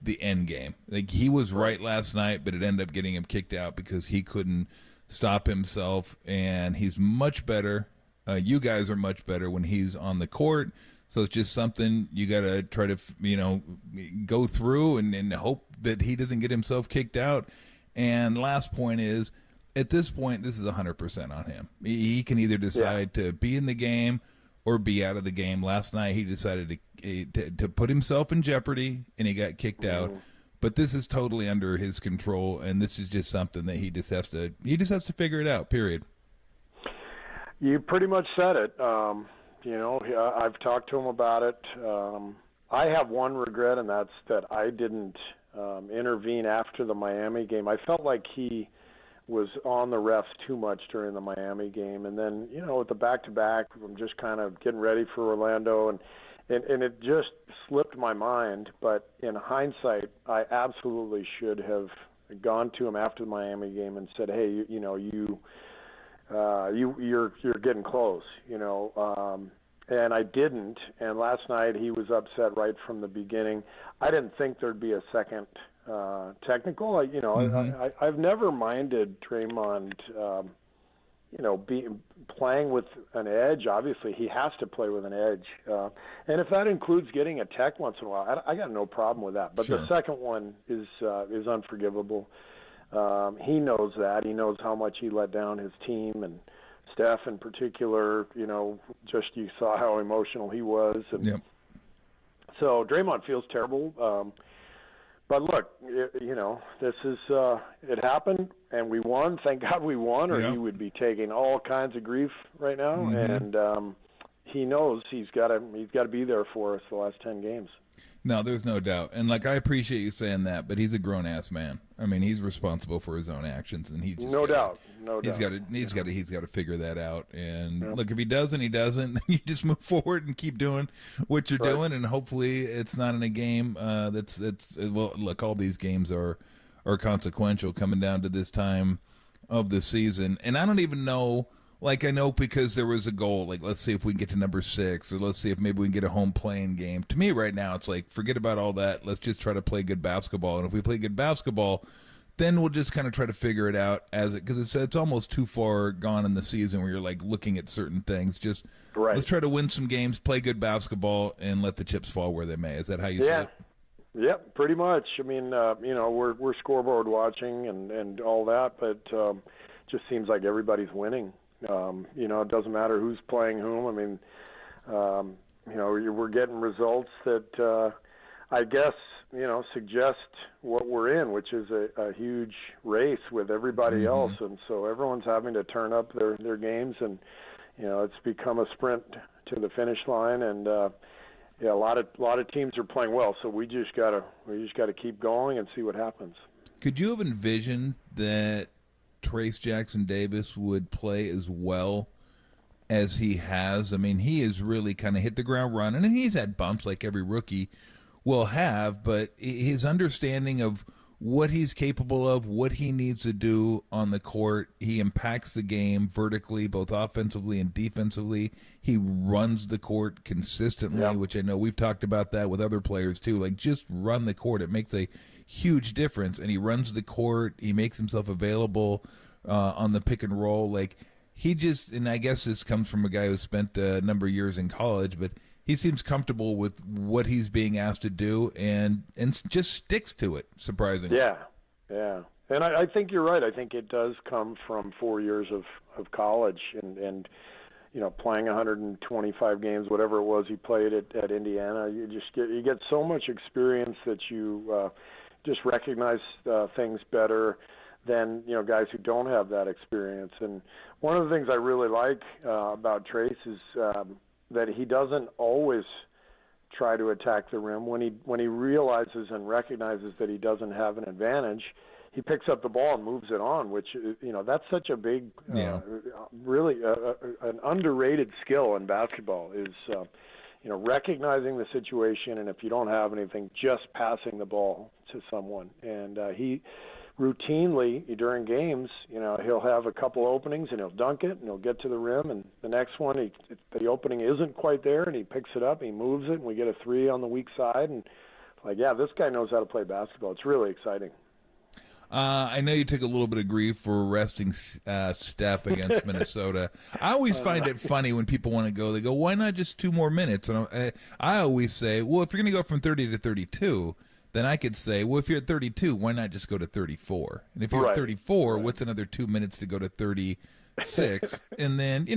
the end game. He was right last night, but it ended up getting him kicked out because he couldn't stop himself, and he's much better. You guys are much better when he's on the court, so it's just something you got to try to go through and hope that he doesn't get himself kicked out. And last point is, at this point, this is 100% on him. He can either decide to be in the game or be out of the game. Last night he decided to put himself in jeopardy, and he got kicked out. But this is totally under his control, and this is just something that he just has to figure it out. Period. You pretty much said it. I've talked to him about it. I have one regret, and that's that I didn't intervene after the Miami game. I felt like he was on the refs too much during the Miami game, and then with the back-to-back, I'm just kind of getting ready for Orlando, and it just slipped my mind. But in hindsight, I absolutely should have gone to him after the Miami game and said, "Hey, you're getting close," and I didn't. And last night he was upset right from the beginning. I didn't think there'd be a second technical. I've never minded Draymond, playing with an edge. Obviously, he has to play with an edge, and if that includes getting a tech once in a while, I got no problem with that. But the second one is unforgivable. He knows that. He knows how much he let down his team and Steph in particular. Just you saw how emotional he was, and so Draymond feels terrible. But look, this is it happened, and we won. Thank God we won, or he would be taking all kinds of grief right now. And he knows he's got to be there for us the last 10 games. No, there's no doubt. And I appreciate you saying that, but he's a grown ass man. I mean, he's responsible for his own actions, and he just no doubt. He's got to figure that out. And look, if he doesn't, he doesn't. You just move forward and keep doing what you're doing, and hopefully it's not in a game well. Look, all these games are consequential coming down to this time of the season, and I don't even know. I know because there was a goal, let's see if we can get to number 6, or let's see if maybe we can get a home playing game. To me right now, it's forget about all that. Let's just try to play good basketball. And if we play good basketball, then we'll just kind of try to figure it out because it's almost too far gone in the season where you're looking at certain things. Just let's try to win some games, play good basketball, and let the chips fall where they may. Is that how you see it? Yeah, pretty much. I mean, we're scoreboard watching and all that, but just seems like everybody's winning. It doesn't matter who's playing whom. I mean, we're getting results that I guess, suggest what we're in, which is a huge race with everybody else. And so everyone's having to turn up their games, and, it's become a sprint to the finish line. And, a lot of teams are playing well. So we just gotta keep going and see what happens. Could you have envisioned that Trace Jackson Davis would play as well as he has. I mean, he has really kind of hit the ground running, and he's had bumps like every rookie will have, but his understanding of what he's capable of, what he needs to do on the court, he impacts the game vertically, both offensively and defensively. He runs the court consistently, which I know we've talked about that with other players too. Like, just run the court. It makes a huge difference. And he runs the court. He makes himself available on the pick and roll. Like, he just, and I guess this comes from a guy who spent a number of years in college, but he seems comfortable with what he's being asked to do and just sticks to it, surprisingly. Yeah. And I think you're right. I think it does come from 4 years of college and playing 125 games, whatever it was he played at Indiana. You get so much experience that you just recognize things better than guys who don't have that experience. And one of the things I really like about Trace is that he doesn't always try to attack the rim. When he realizes and recognizes that he doesn't have an advantage, he picks up the ball and moves it on, which that's such a big, really an underrated skill in basketball is recognizing the situation, and if you don't have anything, just passing the ball to someone. And he routinely during games, he'll have a couple openings and he'll dunk it and he'll get to the rim, and the next one, the opening isn't quite there and he picks it up, he moves it, and we get a three on the weak side. And this guy knows how to play basketball. It's really exciting. I know you took a little bit of grief for resting Steph against Minnesota. I always find it funny when people want to go, they go, why not just 2 more minutes? And I always say, well, if you're going to go from 30 to 32, then I could say, well, if you're at 32, why not just go to 34? And if you're at 34, what's another 2 minutes to go to 36? And then,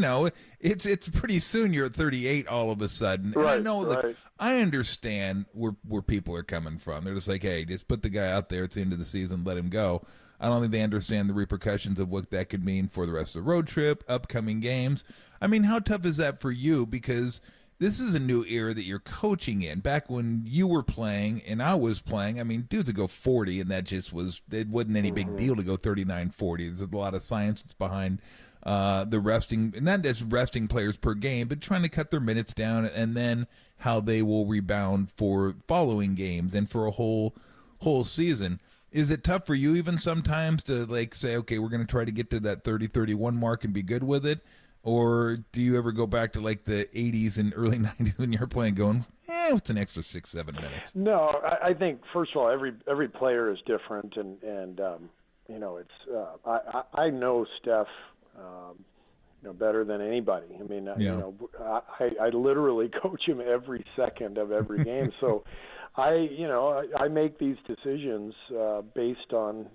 it's pretty soon you're at 38 all of a sudden. And I know that I understand where people are coming from. They're just like, hey, just put the guy out there. It's the end of the season. Let him go. I don't think they understand the repercussions of what that could mean for the rest of the road trip, upcoming games. I mean, how tough is that for you? Because this is a new era that you're coaching in. Back when you were playing and I was playing, I mean, dudes would go 40, and that just it wasn't any big deal to go 39, 40. There's a lot of science that's behind the resting, and not just resting players per game, but trying to cut their minutes down, and then how they will rebound for following games and for a whole season. Is it tough for you even sometimes to say, okay, we're going to try to get to that 30, 31 mark and be good with it? Or do you ever go back to the 80s and early 90s when you're playing going, what's an extra 6-7 minutes? No, I think, first of all, every player is different. And it's I know Steph, better than anybody. I mean, I literally coach him every second of every game. So I make these decisions based on,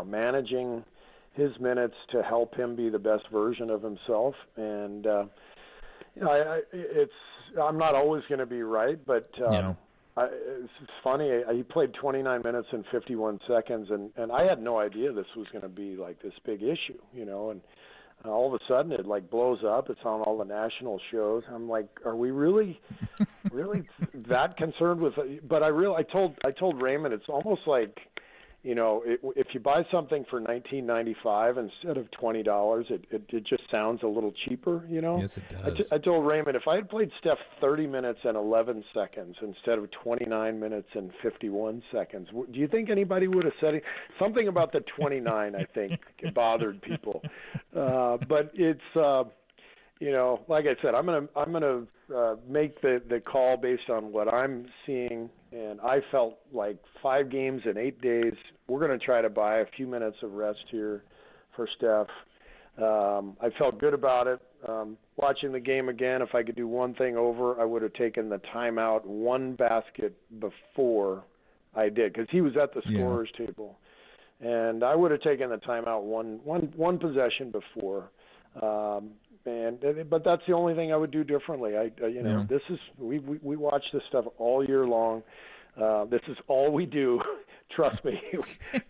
managing his minutes to help him be the best version of himself. And, I'm not always going to be right, but it's funny. He played 29 minutes and 51 seconds, and I had no idea this was going to be this big issue, and all of a sudden it blows up. It's on all the national shows. I'm like, are we really that concerned with it? But I told Raymond, it's almost like, if you buy something for $19.95 instead of $20, it just sounds a little cheaper, Yes, it does. I told Raymond, if I had played Steph 30 minutes and 11 seconds instead of 29 minutes and 51 seconds, do you think anybody would have said it? Something about the 29, I think, bothered people. But it's, like I said, I'm gonna make the call based on what I'm seeing. And I felt like 5 games in 8 days, we're going to try to buy a few minutes of rest here for Steph. I felt good about it. Watching the game again, if I could do one thing over, I would have taken the timeout one basket before I did, because he was at the scorer's table. And I would have taken the timeout one possession before. But that's the only thing I would do differently. This is we watch this stuff all year long. This is all we do. Trust me.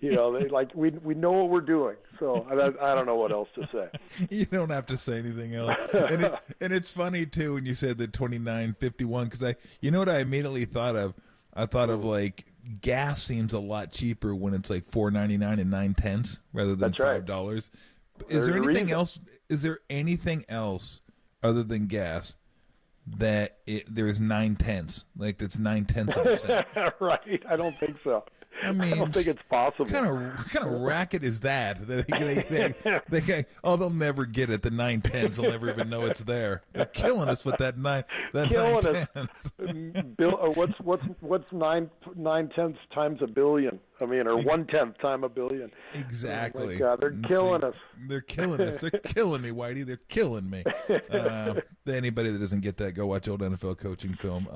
We know what we're doing. So I don't know what else to say. You don't have to say anything else. And it's funny too when you said the 29.51, because what I immediately thought of. I thought of gas seems a lot cheaper when it's $4.99 and 9 cents rather than $5. Is there anything else? Is there anything else other than gas that there is 9/10? Like that's 9/10 of a cent. Right. I don't think so. I mean, I don't think it's possible. What kind of racket is that? They'll never get it. The 9/10s will never even know it's there. They're killing us with that killing 9/10. us. What's 9/10 times a billion? I mean, or 1/10 time a billion. Exactly. Oh my God, they're killing us. They're killing us. They're killing me, Whitey. They're killing me. Anybody that doesn't get that, go watch old NFL coaching film.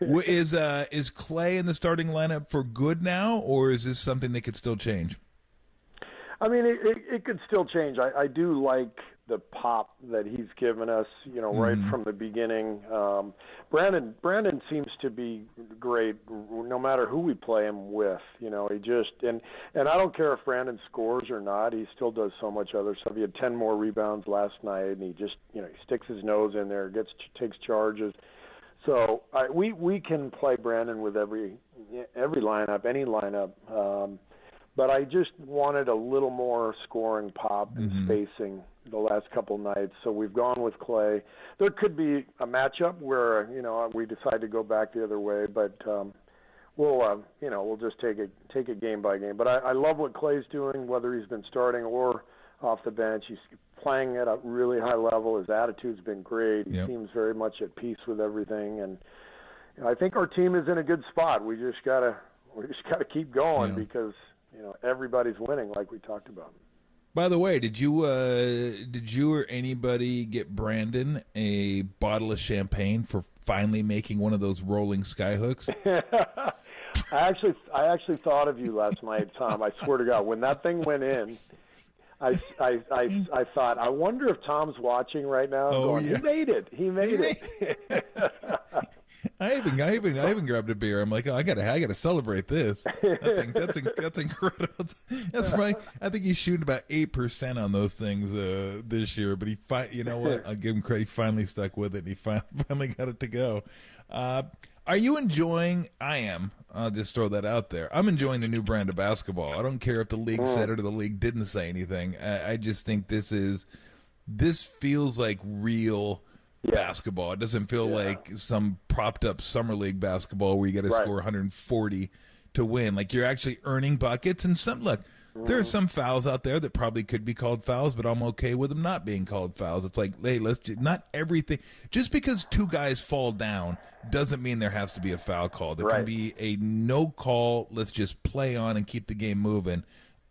Is Clay in the starting lineup for good now, or is this something that could still change? I mean, it could still change. I do like the pop that he's given us, right from the beginning. Brandon seems to be great no matter who we play him with. He just and I don't care if Brandon scores or not. He still does so much other stuff. He had 10 more rebounds last night, and he just he sticks his nose in there, takes charges. So we can play Brandon with every lineup, any lineup. But I just wanted a little more scoring pop and spacing the last couple nights. So we've gone with Clay. There could be a matchup where, we decide to go back the other way, but we'll just take it game by game. But I love what Clay's doing, whether he's been starting or off the bench. He's playing at a really high level. His attitude's been great. He seems very much at peace with everything, and I think our team is in a good spot. We just gotta keep going because everybody's winning, like we talked about. By the way, did you or anybody get Brandon a bottle of champagne for finally making one of those rolling skyhooks? I actually thought of you last night, Tom. I swear to God, when that thing went in, I thought, I wonder if Tom's watching right now. Going, yeah. He made it. I even grabbed a beer. I'm like, I gotta celebrate this. That's incredible. That's right. I think he's shooting about 8% on those things this year. But you know what? I'll give him credit. He finally stuck with it. And he finally got it to go. Are you enjoying? I am. I'll just throw that out there. I'm enjoying the new brand of basketball. I don't care if the league said it or the league didn't say anything. I just think this feels like real basketball. It doesn't feel like some propped up summer league basketball where you got to score 140 to win. Like you're actually earning buckets. And there are some fouls out there that probably could be called fouls, but I'm okay with them not being called fouls. It's like, hey, not everything. Just because two guys fall down doesn't mean there has to be a foul call. There can be a no call. Let's just play on and keep the game moving.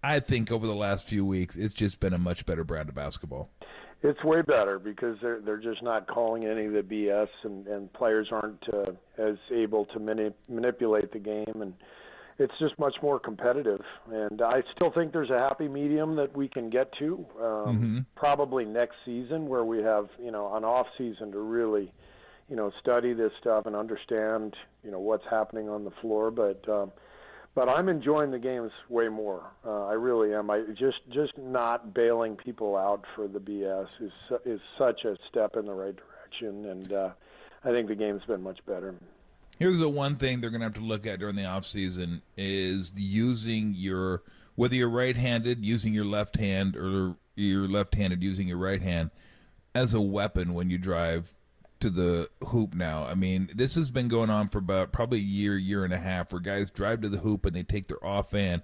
I think over the last few weeks, it's just been a much better brand of basketball. It's way better because they're just not calling any of the BS, and players aren't as able to manipulate the game, and it's just much more competitive. And I still think there's a happy medium that we can get to, probably next season, where we have an off season to really study this stuff and understand what's happening on the floor. But I'm enjoying the games way more. I really am. I just not bailing people out for the BS is such a step in the right direction, and I think the game's been much better. Here's the one thing they're going to have to look at during the offseason is using whether you're right-handed, using your left hand, or you're left-handed, using your right hand as a weapon when you drive to the hoop now. I mean, this has been going on for about probably a year and a half, where guys drive to the hoop and they take their offhand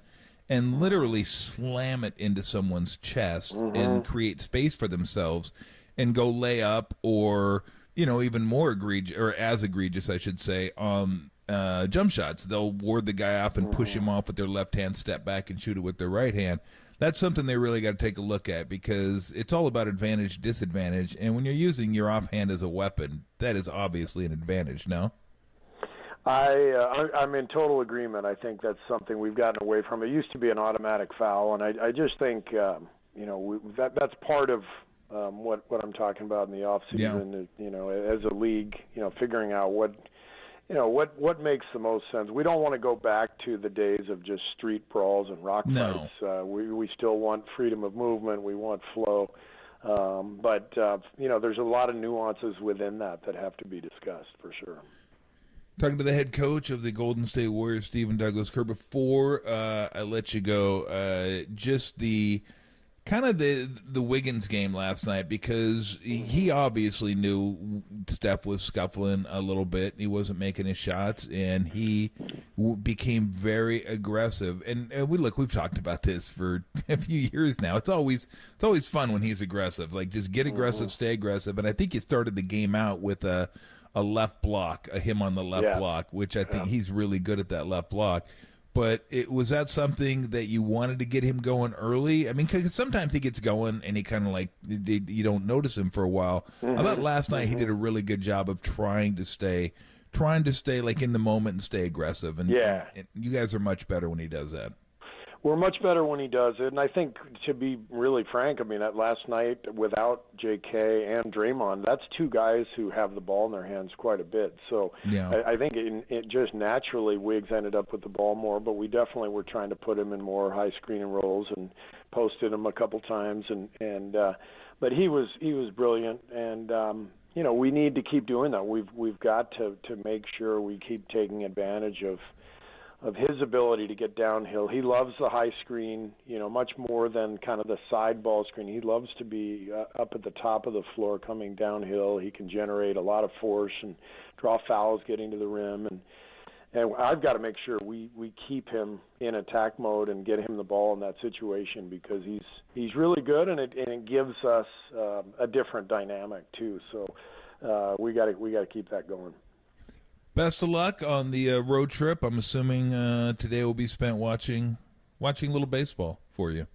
and literally slam it into someone's chest and create space for themselves and go lay up, or even more egregious, or as egregious, I should say, jump shots. They'll ward the guy off and push him off with their left hand, step back and shoot it with their right hand. That's something they really got to take a look at, because it's all about advantage, disadvantage. And when you're using your offhand as a weapon, that is obviously an advantage, no? I'm in total agreement. I think that's something we've gotten away from. It used to be an automatic foul, and I just think, that's part of what I'm talking about in the off season. As a league, figuring out what makes the most sense. We don't want to go back to the days of just street brawls and rock fights. We still want freedom of movement. We want flow. But there's a lot of nuances within that have to be discussed for sure. Talking to the head coach of the Golden State Warriors, Stephen Douglas Kerr. Before I let you go, just the kind of the Wiggins game last night, because he obviously knew Steph was scuffling a little bit. He wasn't making his shots, and he became very aggressive. And we've talked about this for a few years now. It's always fun when he's aggressive. Like, just get aggressive, stay aggressive. And I think he started the game out with a left block, him on the left block, which I think he's really good at that left block. But was that something that you wanted to get him going early? I mean, because sometimes he gets going and he kind of like, you don't notice him for a while. I thought last night he did a really good job of trying to stay like in the moment and stay aggressive. And you guys are much better when he does that. We're much better when he does it. And I think, to be really frank, I mean, that last night without JK and Draymond, that's two guys who have the ball in their hands quite a bit. So I think it just naturally Wiggs ended up with the ball more, but we definitely were trying to put him in more high screening roles and posted him a couple times. But he was brilliant. And, we need to keep doing that. We've got to make sure we keep taking advantage of his ability to get downhill. He loves the high screen, much more than kind of the side ball screen. He loves to be up at the top of the floor coming downhill. He can generate a lot of force and draw fouls getting to the rim. And I've got to make sure we keep him in attack mode and get him the ball in that situation, because he's really good, and it gives us a different dynamic too. So we got to keep that going. Best of luck on the road trip. I'm assuming today will be spent watching a little baseball for you.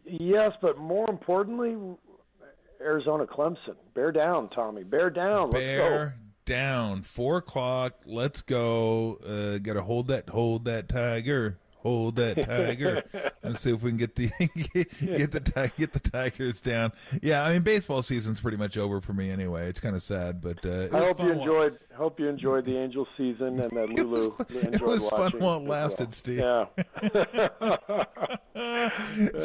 Yes, but more importantly, Arizona Clemson. Bear down, Tommy. Bear down. Let's go. Down. 4:00. Let's go. Got to hold that tiger. Hold that tiger. And see if we can get the Tigers down. Yeah, I mean, baseball season's pretty much over for me anyway. It's kind of sad, but I hope you enjoyed the Angels season, and that Lulu enjoyed it was watching fun while it lasted, Steve. Yeah.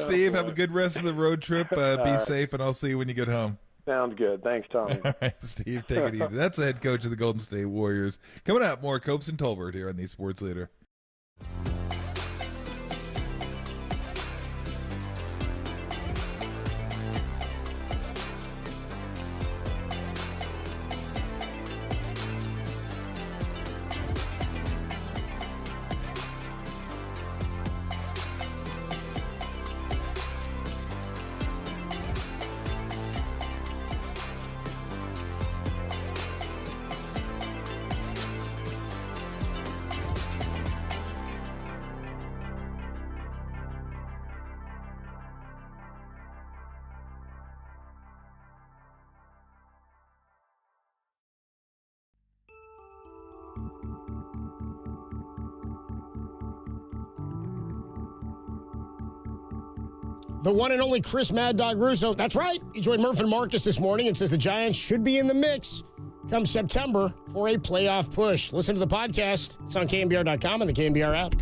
Steve, have a good rest of the road trip. Be safe, and I'll see you when you get home. Sounds good. Thanks, Tommy. All right, Steve, take it easy. That's the head coach of the Golden State Warriors. Coming up, more Copes and Tolbert here on the Sports Leader. The one and only Chris Mad Dog Russo. That's right. He joined Murph and Marcus this morning and says the Giants should be in the mix come September for a playoff push. Listen to the podcast. It's on KNBR.com and the KNBR app.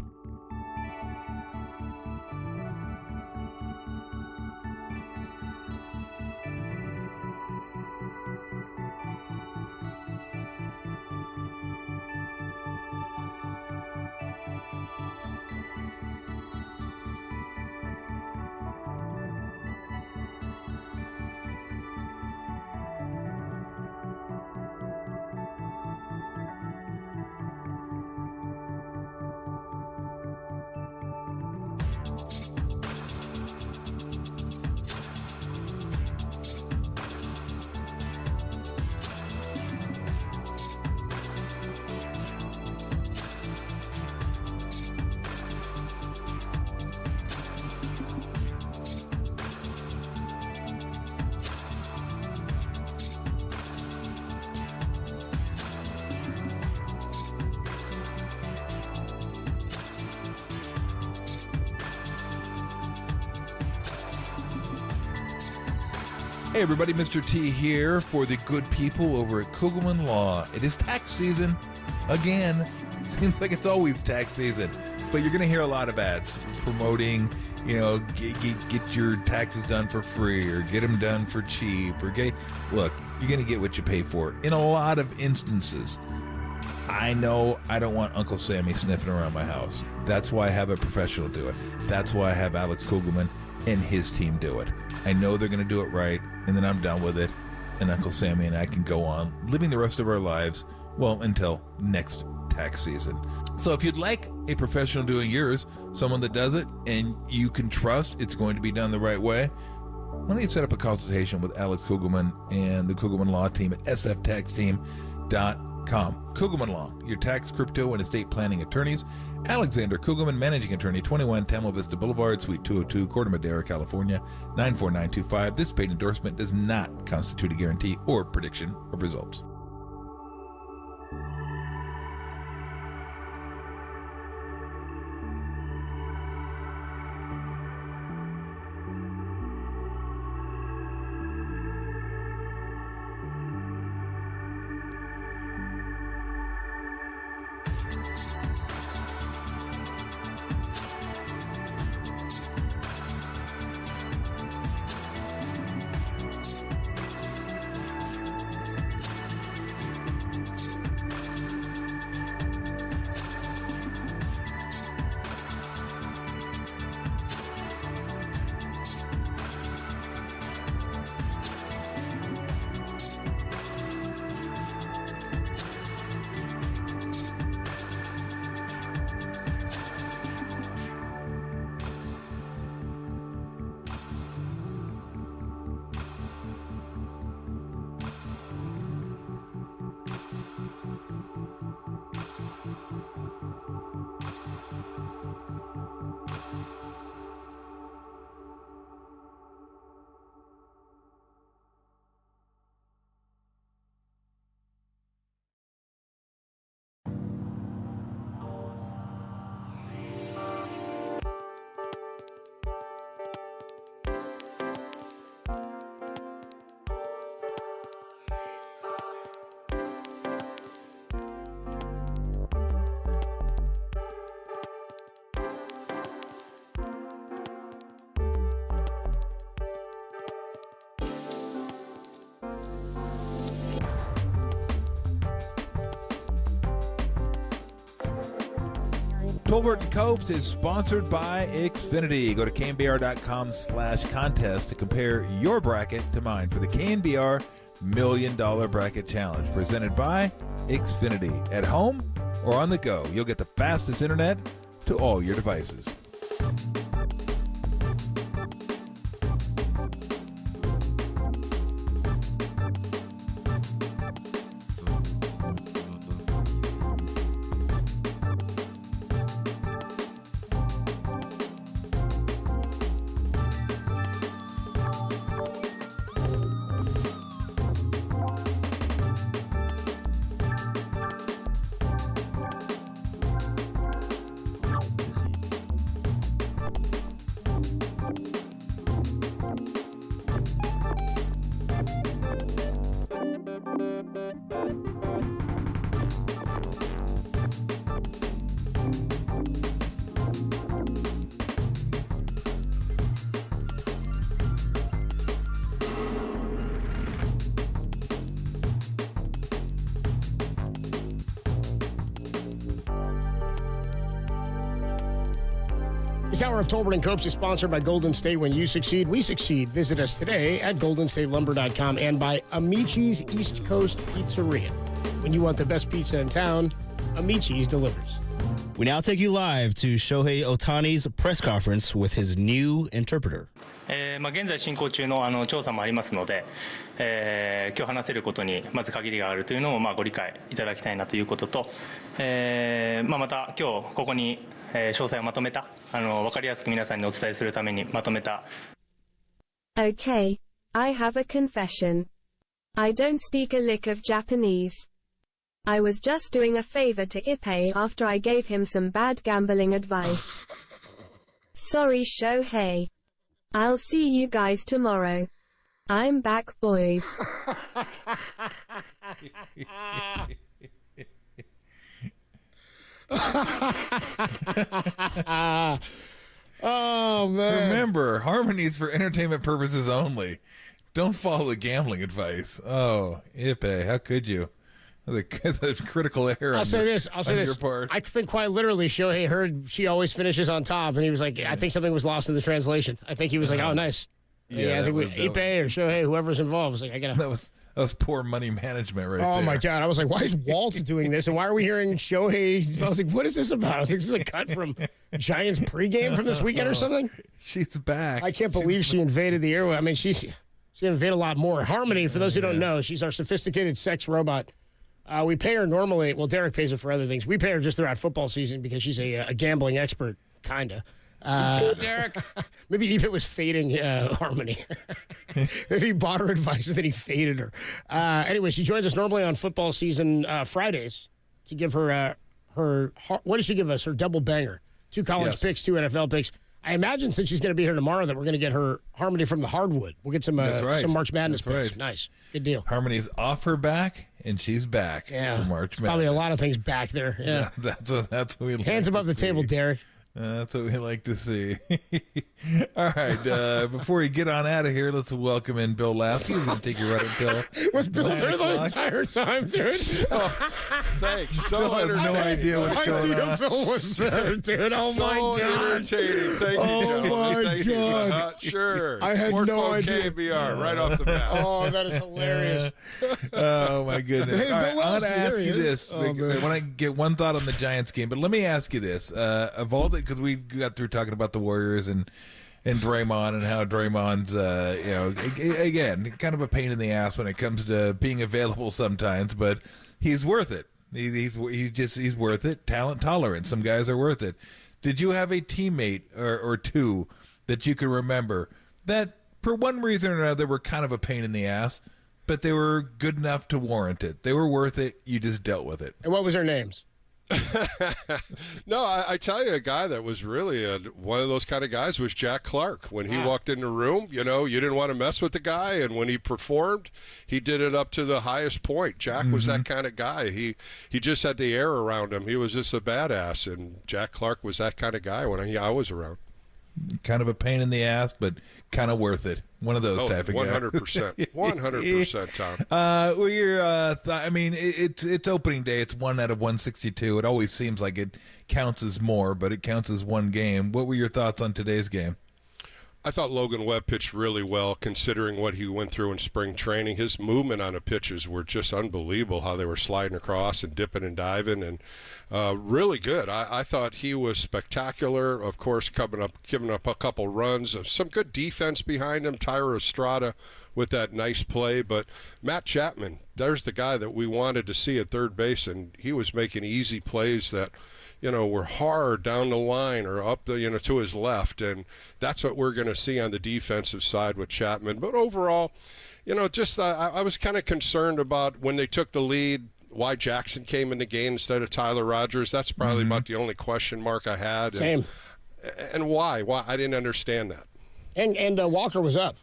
Hey everybody, Mr. T here for the good people over at Kugelman Law. It is tax season again. Seems like it's always tax season, but you're going to hear a lot of ads promoting, get your taxes done for free or get them done for cheap look, you're going to get what you pay for. In a lot of instances, I know I don't want Uncle Sammy sniffing around my house. That's why I have a professional do it. That's why I have Alex Kugelman. and his team do it. I know they're going to do it right, and then I'm done with it, and Uncle Sammy and I can go on living the rest of our lives, well, until next tax season. So if you'd like a professional doing yours, someone that does it, and you can trust it's going to be done the right way, why don't you set up a consultation with Alex Kugelman and the Kugelman Law team at sftaxteam.com. Kugelman Law, your tax, crypto, and estate planning attorneys. Alexander Kugelman, Managing Attorney, 21 Tamla Vista Boulevard, Suite 202, Corte Madera, California, 94925. This paid endorsement does not constitute a guarantee or prediction of results. Tolbert & Copes is sponsored by Xfinity. Go to knbr.com/contest to compare your bracket to mine for the KNBR $1 Million Bracket Challenge, presented by Xfinity. At home or on the go, you'll get the fastest internet to all your devices. This hour of Tolbert & Copes is sponsored by Golden State. When you succeed, we succeed. Visit us today at goldenstatelumber.com and by Amici's East Coast Pizzeria. When you want the best pizza in town, Amici's delivers. We now take you live to Shohei Ohtani's press conference with his new interpreter. 現在進行中の調査もありますので、今日話せることにまず限りがあるというのをご理解いただきたいなということと、また今日ここに詳細をまとめた分かりやすく皆さんにお伝えするためにまとめた。Okay, I have a confession. I don't speak a lick of Japanese. I was just doing a favor to Ippei after I gave him some bad gambling advice. Sorry, Shohei. I'll see you guys tomorrow. I'm back, boys. Oh, man. Remember, harmonies for entertainment purposes only. Don't follow the gambling advice. Oh, Ippei, how could you? The critical error. I'll say this. Your part. I think quite literally Shohei heard she always finishes on top, and he was like, I think something was lost in the translation. I think he was like, oh, nice. Yeah, I think Ipe or Shohei, whoever's involved, was like, I got to. That was poor money management right there. Oh, my God. I was like, why is Walt doing this? And why are we hearing Shohei? I was like, what is this about? I was like, this is a cut from Giants pregame from this weekend or something? She's back. I can't believe she invaded the airway. I mean, she invaded a lot more. Harmony, for those who don't know, she's our sophisticated sex robot. We pay her normally. Well, Derek pays her for other things. We pay her just throughout football season because she's a gambling expert, kind of. Derek. Maybe Eve was fading Harmony. Maybe he bought her advice and then he faded her. Anyway, she joins us normally on football season Fridays to give her what does she give us? Her double banger. 2 college picks, 2 NFL picks. I imagine since she's going to be here tomorrow that we're going to get her Harmony from the hardwood. We'll get some March Madness picks. Right. Nice. Good deal. Harmony's off her back, and she's back for March Madness. Probably a lot of things back there. Yeah. That's what we like. Hands above the table, Derek. That's what we like to see. All right, before you get on out of here, let's welcome in Bill Lasky. He's going to take you right until Was Bill there the entire time, dude? Thanks. So Bill has no idea what's going on. Bill was there, dude. Oh, my God. Entertaining. Thank you, Oh, Thank my you. God. Sure. I had More no phone idea. KNBR right off the bat. Oh, that is hilarious. Oh, my goodness. Hey, All right, Bill I want Lasky, to ask there he you is. this. Oh, I man. want to get one thought on the Giants game, but let me ask you this. Of all the, because we got through talking about the Warriors and Draymond and how Draymond's, again, kind of a pain in the ass when it comes to being available sometimes, but he's worth it. He's worth it. Talent tolerance. Some guys are worth it. Did you have a teammate or two that you could remember that, for one reason or another, were kind of a pain in the ass, but they were good enough to warrant it? They were worth it. You just dealt with it. And what was their names? No, I tell you, a guy that was really one of those kind of guys was Jack Clark. When he walked in the room, you didn't want to mess with the guy, and when he performed, he did it up to the highest point. Jack was that kind of guy. He just had the air around him. He was just a badass, and Jack Clark was that kind of guy when I was around. Kind of a pain in the ass, but kind of worth it. One of those type of guys. 100%. 100%, Tom. Well, your it's opening day. It's 1 out of 162. It always seems like it counts as more, but it counts as one game. What were your thoughts on today's game? I thought Logan Webb pitched really well considering what he went through in spring training. His movement on the pitches were just unbelievable, how they were sliding across and dipping and diving, and really good. I thought he was spectacular, of course, giving up a couple runs. Some good defense behind him, Tyra Estrada with that nice play, but Matt Chapman, there's the guy that we wanted to see at third base, and he was making easy plays that were hard down the line or up the, to his left. And that's what we're going to see on the defensive side with Chapman. But overall, I was kind of concerned about when they took the lead, why Jackson came in the game instead of Tyler Rogers. That's probably about the only question mark I had. Same. And why? Why? I didn't understand that. And Walker was up.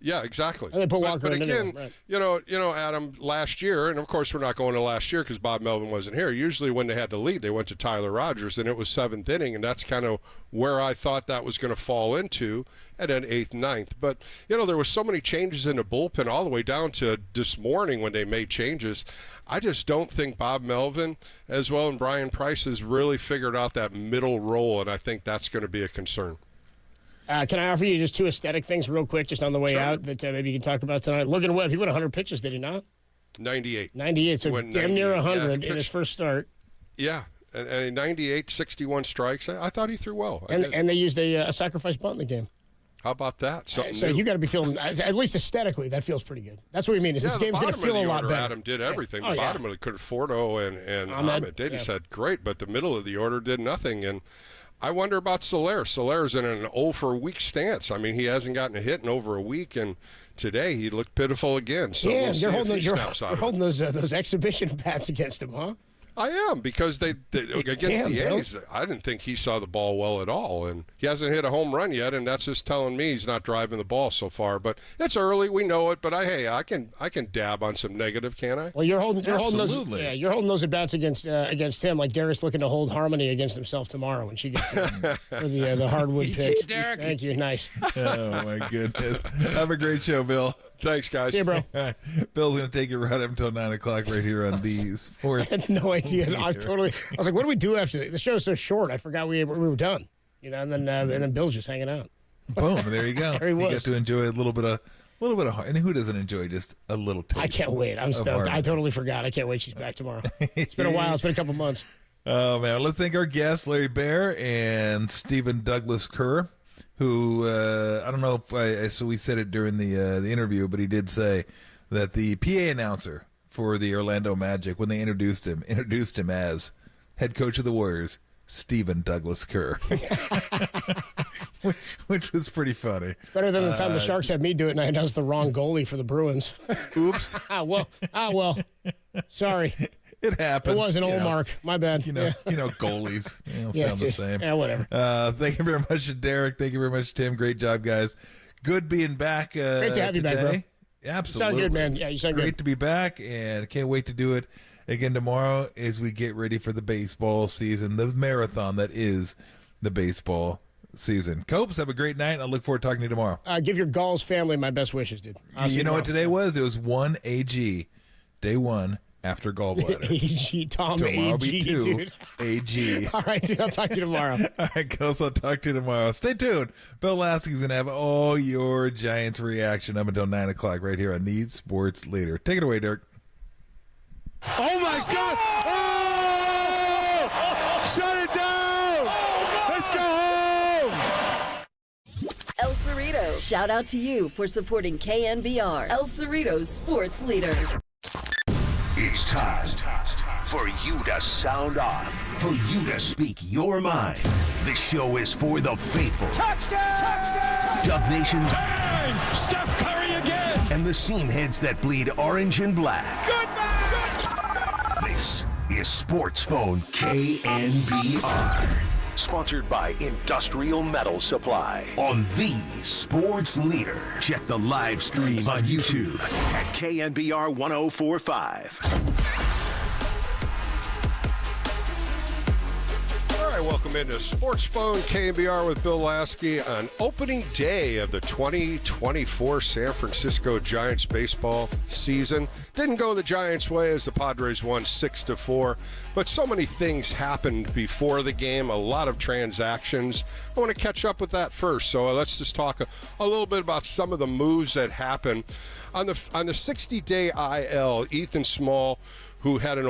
Yeah, exactly. And they put Walker but in again, right. Adam, last year, and of course we're not going to last year because Bob Melvin wasn't here. Usually when they had the lead, they went to Tyler Rogers, and it was 7th inning, and that's kind of where I thought that was going to fall into, and then 8th, 9th. But, there was so many changes in the bullpen all the way down to this morning when they made changes. I just don't think Bob Melvin, as well as Brian Price, has really figured out that middle role, and I think that's going to be a concern. Can I offer you just 2 aesthetic things real quick, just on the way Sure. out, that maybe you can talk about tonight? Logan Webb, he went 100 pitches, did he not? 98. 98, so damn near 100 in his first start. Yeah, and 98, 61 strikes. I thought he threw well. And they used a sacrifice bunt in the game. How about that? So new. you got to be feeling, at least aesthetically, that feels pretty good. That's what we mean, is this game's going to feel a lot better. Adam did everything. Yeah. The bottom of the Conforto and Ahmed, they just had great, but the middle of the order did nothing. And I wonder about Soler. Soler's in an 0-for-a-week stance. I mean, he hasn't gotten a hit in over a week, and today he looked pitiful again. So yeah, we'll you're holding those those exhibition bats against him, huh? I am, because they against the A's, I didn't think he saw the ball well at all, and he hasn't hit a home run yet, and that's just telling me he's not driving the ball so far. But it's early, we know it. But I can dab on some negative, can I? Well, you're holding those at bats against him, like Darius looking to hold Harmony against himself tomorrow when she gets for the hardwood pitch. Derek. Thank you, nice. Oh my goodness! Have a great show, Bill. Thanks, guys. See you, bro. All right. Bill's going to take you right up until 9 o'clock right here on the Sports. I had no idea. I was like, what do we do after the show's so short? I forgot we were done. And then Bill's just hanging out. Boom, there you go. There he was. You get to enjoy a little bit of heart. And who doesn't enjoy just a little taste? I can't wait. I'm stoked. I totally forgot. I can't wait. She's back tomorrow. It's been a while. It's been a couple months. Oh, man. Let's thank our guests, Larry Baer and Stephen Douglas Kerr, who, I don't know if so we said it during the interview, but he did say that the PA announcer for the Orlando Magic, when they introduced him as head coach of the Warriors, Stephen Douglas Kerr, which was pretty funny. It's better than the time the Sharks had me do it and I announced the wrong goalie for the Bruins. Oops. well. Sorry. It happens. It was an old Mark. My bad. Goalies. Sound the same. Yeah, whatever. Thank you very much, Derek. Thank you very much, Tim. Great job, guys. Good being back. Great to have you back, bro. Absolutely. You sound good, man. Yeah, you sound Great good. to be back, and can't wait to do it again tomorrow as we get ready for the baseball season, the marathon that is the baseball season. Copes, have a great night. I look forward to talking to you tomorrow. Give your Gauls family my best wishes, dude. You know what today was? It was 1 AG, day 1 after gallbladder. AG, Tom Tomorrow AG, be 2 dude. AG. All right, dude. I'll talk to you tomorrow. All right, Coach, I'll talk to you tomorrow. Stay tuned. Bill Lasky's going to have all your Giants reaction up until 9 o'clock right here on the Sports Leader. Take it away, Dirk. Oh, my God. Oh! Shut it down. Let's go home. El Cerrito, shout out to you for supporting KNBR, El Cerrito's Sports Leader. It's time for you to sound off, for you to speak your mind. This show is for the faithful. Touchdown! Dub Nation. Bang! Steph Curry again. And the seam heads that bleed orange and black. This is Sports Phone KNBR. Sponsored by Industrial Metal Supply on the Sports Leader. Check the live stream on YouTube at KNBR 1045. All right, welcome into Sports Phone KNBR with Bill Lasky on opening day of the 2024 San Francisco Giants baseball season. Didn't go the Giants' way as the Padres won 6-4, but so many things happened before the game, a lot of transactions. I want to catch up with that first, so let's just talk a little bit about some of the moves that happened. On the 60-day IL, Ethan Small, who had an